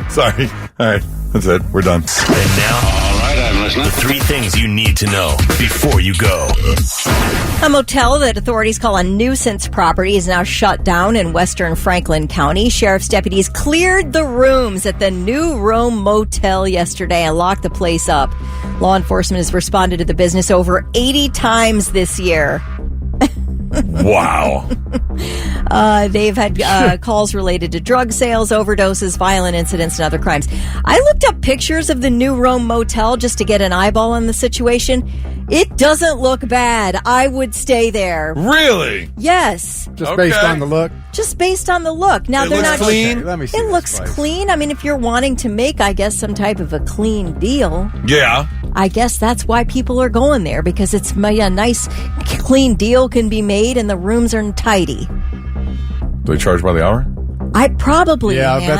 Sorry. All right. That's it. We're done. And now, all right, I'm listening. The 3 things you need to know before you go. A motel that authorities call a nuisance property is now shut down in western Franklin County. Sheriff's deputies cleared the rooms at the New Rome Motel yesterday and locked the place up. Law enforcement has responded to the business over 80 times this year. Wow. They've had calls related to drug sales, overdoses, violent incidents, and other crimes. I looked up pictures of the New Rome Motel just to get an eyeball on the situation. It doesn't look bad. I would stay there. Really? Yes. Just based on the look? Just based on the look. Now, it they're looks not clean. Okay, let me see it this looks place. clean. I mean, if you're wanting to make, I guess, some type of a clean deal. Yeah. I guess that's why people are going there, because it's a nice, clean deal can be made and the rooms are tidy. Do they charge by the hour? I bet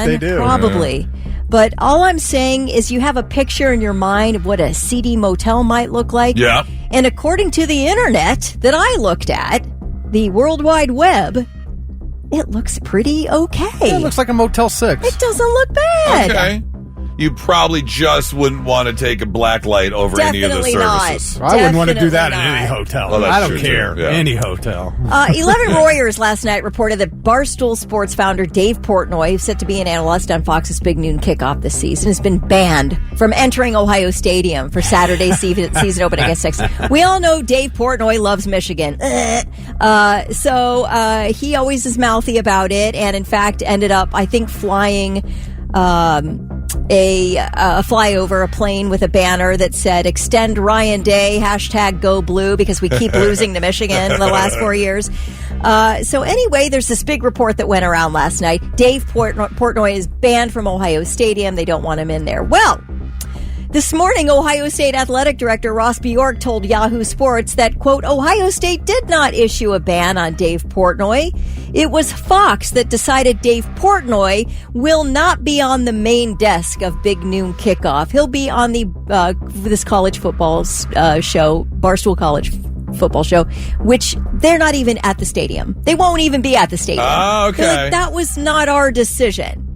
they do. Probably. Yeah. But all I'm saying is you have a picture in your mind of what a seedy motel might look like. Yeah. And according to the internet that I looked at, the World Wide Web, it looks pretty okay. Yeah, it looks like a Motel 6. It doesn't look bad. Okay. You probably just wouldn't want to take a black light over any of the services. I wouldn't want to do that in any hotel. Well, that's I don't true, care. too. Yeah. Any hotel. 11 Warriors last night reported that Barstool Sports founder Dave Portnoy, who's set to be an analyst on Fox's Big Noon Kickoff this season, has been banned from entering Ohio Stadium for Saturday's season opener against Texas. We all know Dave Portnoy loves Michigan. So he always is mouthy about it, and in fact ended up, I think, flying a flyover, a plane with a banner that said "Extend Ryan Day, #GoBlue," because we keep losing to Michigan in the last 4 years. So anyway, there's this big report that went around last night. Dave Portnoy is banned from Ohio Stadium. They don't want him in there. Well, this morning, Ohio State Athletic Director Ross Bjork told Yahoo Sports that, quote, Ohio State did not issue a ban on Dave Portnoy. It was Fox that decided Dave Portnoy will not be on the main desk of Big Noon Kickoff. He'll be on the this college football show, Barstool College football show, which they're not even at the stadium. They won't even be at the stadium. Oh, okay. They're like, that was not our decision.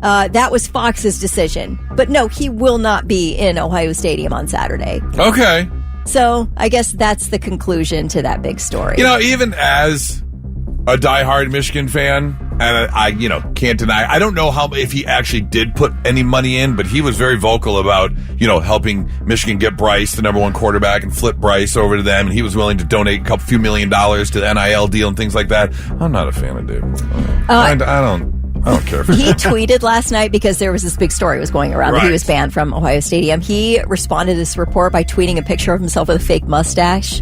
That was Fox's decision. But no, he will not be in Ohio Stadium on Saturday. Okay. So I guess that's the conclusion to that big story. You know, even as a diehard Michigan fan, and I can't deny, I don't know if he actually did put any money in, but he was very vocal about, helping Michigan get Bryce, the number one quarterback, and flip Bryce over to them, and he was willing to donate a few $1 million to the NIL deal and things like that. I'm not a fan of Dave. I don't care for He tweeted last night because there was this big story was going around that he was banned from Ohio Stadium. He responded to this report by tweeting a picture of himself with a fake mustache.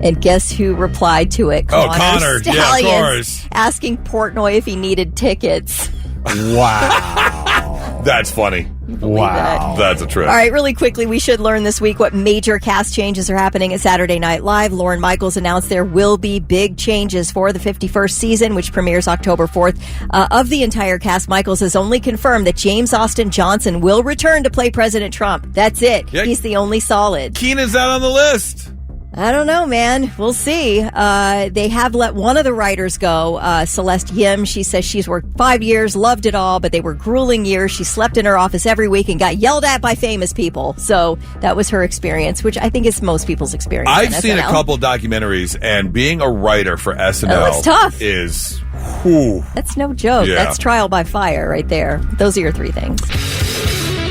And guess who replied to it? Connor. Stallions, Yeah, of course. asking Portnoy if he needed tickets. Wow. That's funny. Wow. That's a trip. All right, really quickly, we should learn this week what major cast changes are happening at Saturday Night Live. Lorne Michaels announced there will be big changes for the 51st season, which premieres October 4th. Of the entire cast, Michaels has only confirmed that James Austin Johnson will return to play President Trump. That's it. Yeah. He's the only solid. Keenan's not on the list. I don't know, man. We'll see. They have let one of the writers go, Celeste Yim. She says she's worked 5 years, loved it all, but they were grueling years. She slept in her office every week and got yelled at by famous people. So that was her experience, which I think is most people's experience. I've seen a couple documentaries, and being a writer for SNL it's tough. is... Whew. That's no joke. Yeah. That's trial by fire right there. Those are your three things.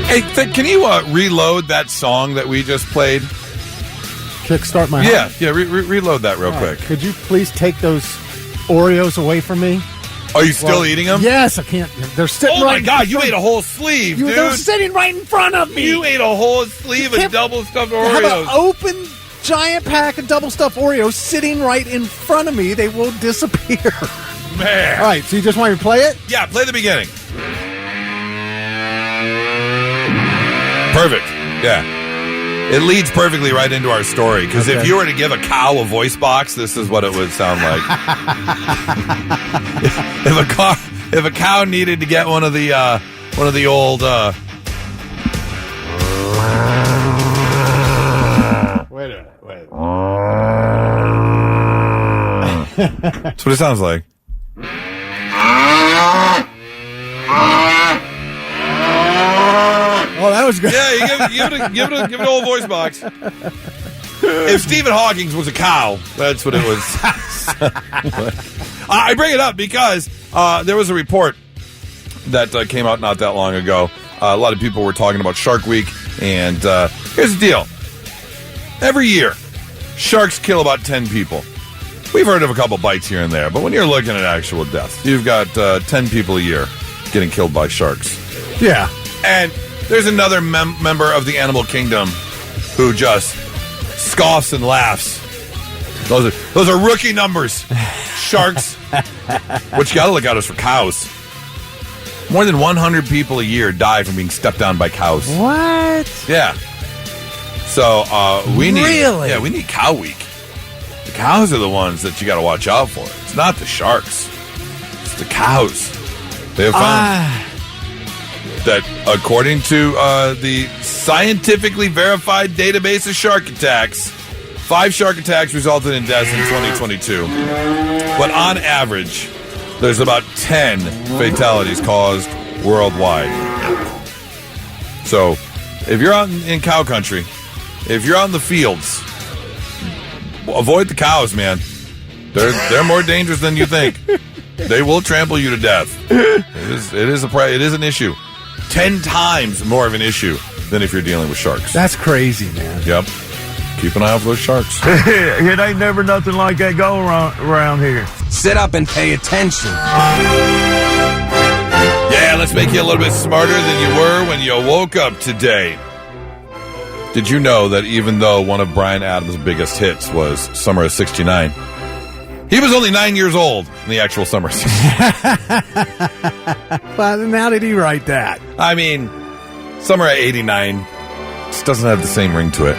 Hey, can you reload that song that we just played? Kickstart my heart. Yeah, reload that real quick. Could you please take those Oreos away from me? Are you still eating them? Yes, I can't. They're sitting Oh right. my God, you ate a whole sleeve, dude. They're sitting right in front of me. You ate a whole sleeve of double stuffed I have Oreos. an open giant pack of double stuffed Oreos sitting right in front of me. They will disappear. Man. All right, so you just want me to play it? Yeah, play the beginning. Perfect. Yeah. It leads perfectly right into our story, because if you were to give a cow a voice box, this is what it would sound like. if a cow needed to get one of the old Wait a minute. That's what it sounds like. Oh, that was good. Yeah, you give it a whole voice box. If Stephen Hawking was a cow, that's what it was. I bring it up because there was a report that came out not that long ago. A lot of people were talking about Shark Week, and here's the deal. Every year, sharks kill about 10 people. We've heard of a couple bites here and there, but when you're looking at actual deaths, you've got 10 people a year getting killed by sharks. Yeah. And there's another member of the animal kingdom who just scoffs and laughs. Those are rookie numbers. Sharks. What you got to look out is for cows. More than 100 people a year die from being stepped on by cows. What? Yeah. So we need Really? we need Cow Week. The cows are the ones that you got to watch out for. It's not the sharks. It's the cows. They have found. that according to the scientifically verified database of shark attacks, 5 shark attacks resulted in deaths in 2022. But on average, there's about 10 fatalities caused worldwide. So, if you're out in cow country, if you're out in the fields, avoid the cows, man. They're more dangerous than you think. They will trample you to death. It is an issue. 10 times more of an issue than if you're dealing with sharks. That's crazy, man. Yep. Keep an eye out for those sharks. It ain't never nothing like that going around here. Sit up and pay attention. Yeah, let's make you a little bit smarter than you were when you woke up today. Did you know that even though one of Bryan Adams' biggest hits was Summer of '69, he was only 9 years old in the actual Summer of '69? Well, then how did he write that? I mean, Summer of '89 just doesn't have the same ring to it.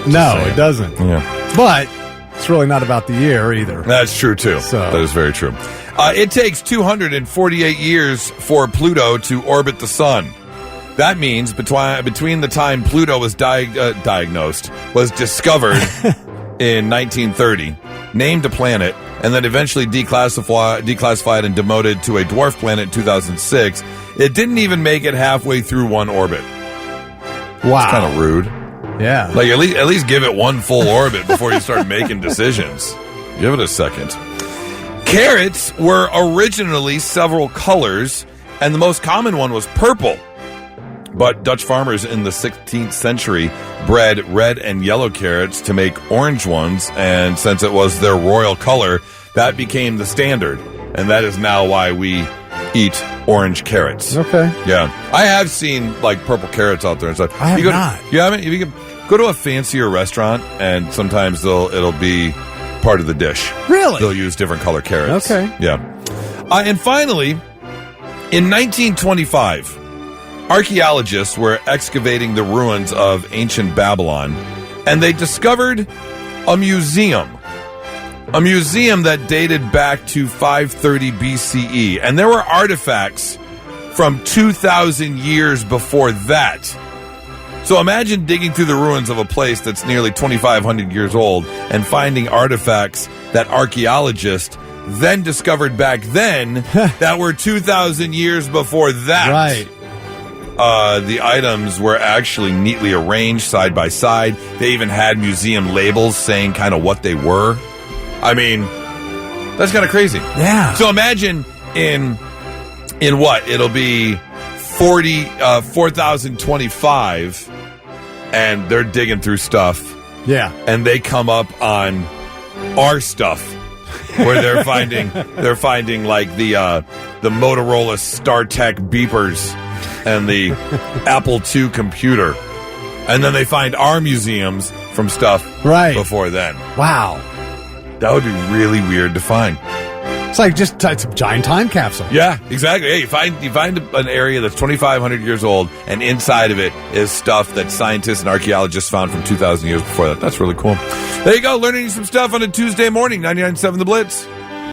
No, it doesn't. Yeah. But it's really not about the year either. That's true, too. That is very true. It takes 248 years for Pluto to orbit the sun. That means between the time Pluto was discovered in 1930, named a planet, and then eventually declassified and demoted to a dwarf planet in 2006, it didn't even make it halfway through one orbit. Wow. It's kind of rude. Yeah. Like, at least give it one full orbit before you start making decisions. Give it a second. Carrots were originally several colors, and the most common one was purple. But Dutch farmers in the 16th century bred red and yellow carrots to make orange ones, and since it was their royal color, that became the standard. And that is now why we eat orange carrots. Okay. Yeah. I have seen, like, purple carrots out there and stuff. I have not. You haven't? If you can go to a fancier restaurant, and sometimes it'll be part of the dish. Really? They'll use different color carrots. Okay. Yeah. And finally, in 1925, archaeologists were excavating the ruins of ancient Babylon, and they discovered a museum that dated back to 530 BCE, and there were artifacts from 2,000 years before that. So imagine digging through the ruins of a place that's nearly 2,500 years old and finding artifacts that archaeologists then discovered back then that were 2,000 years before that. Right. The items were actually neatly arranged side by side. They even had museum labels saying kind of what they were. I mean, that's kind of crazy. Yeah. So imagine in what? It'll be 4025, and they're digging through stuff. Yeah. And they come up on our stuff, where they're finding like the Motorola StarTech beepers and the Apple II computer, and then they find our museums from stuff before then. Wow, that would be really weird to find. It's like it's a giant time capsule. Yeah, exactly. Hey, you find an area that's 2,500 years old, and inside of it is stuff that scientists and archaeologists found from 2,000 years before that. That's really cool. There you go, learning some stuff on a Tuesday morning. 99.7 The Blitz.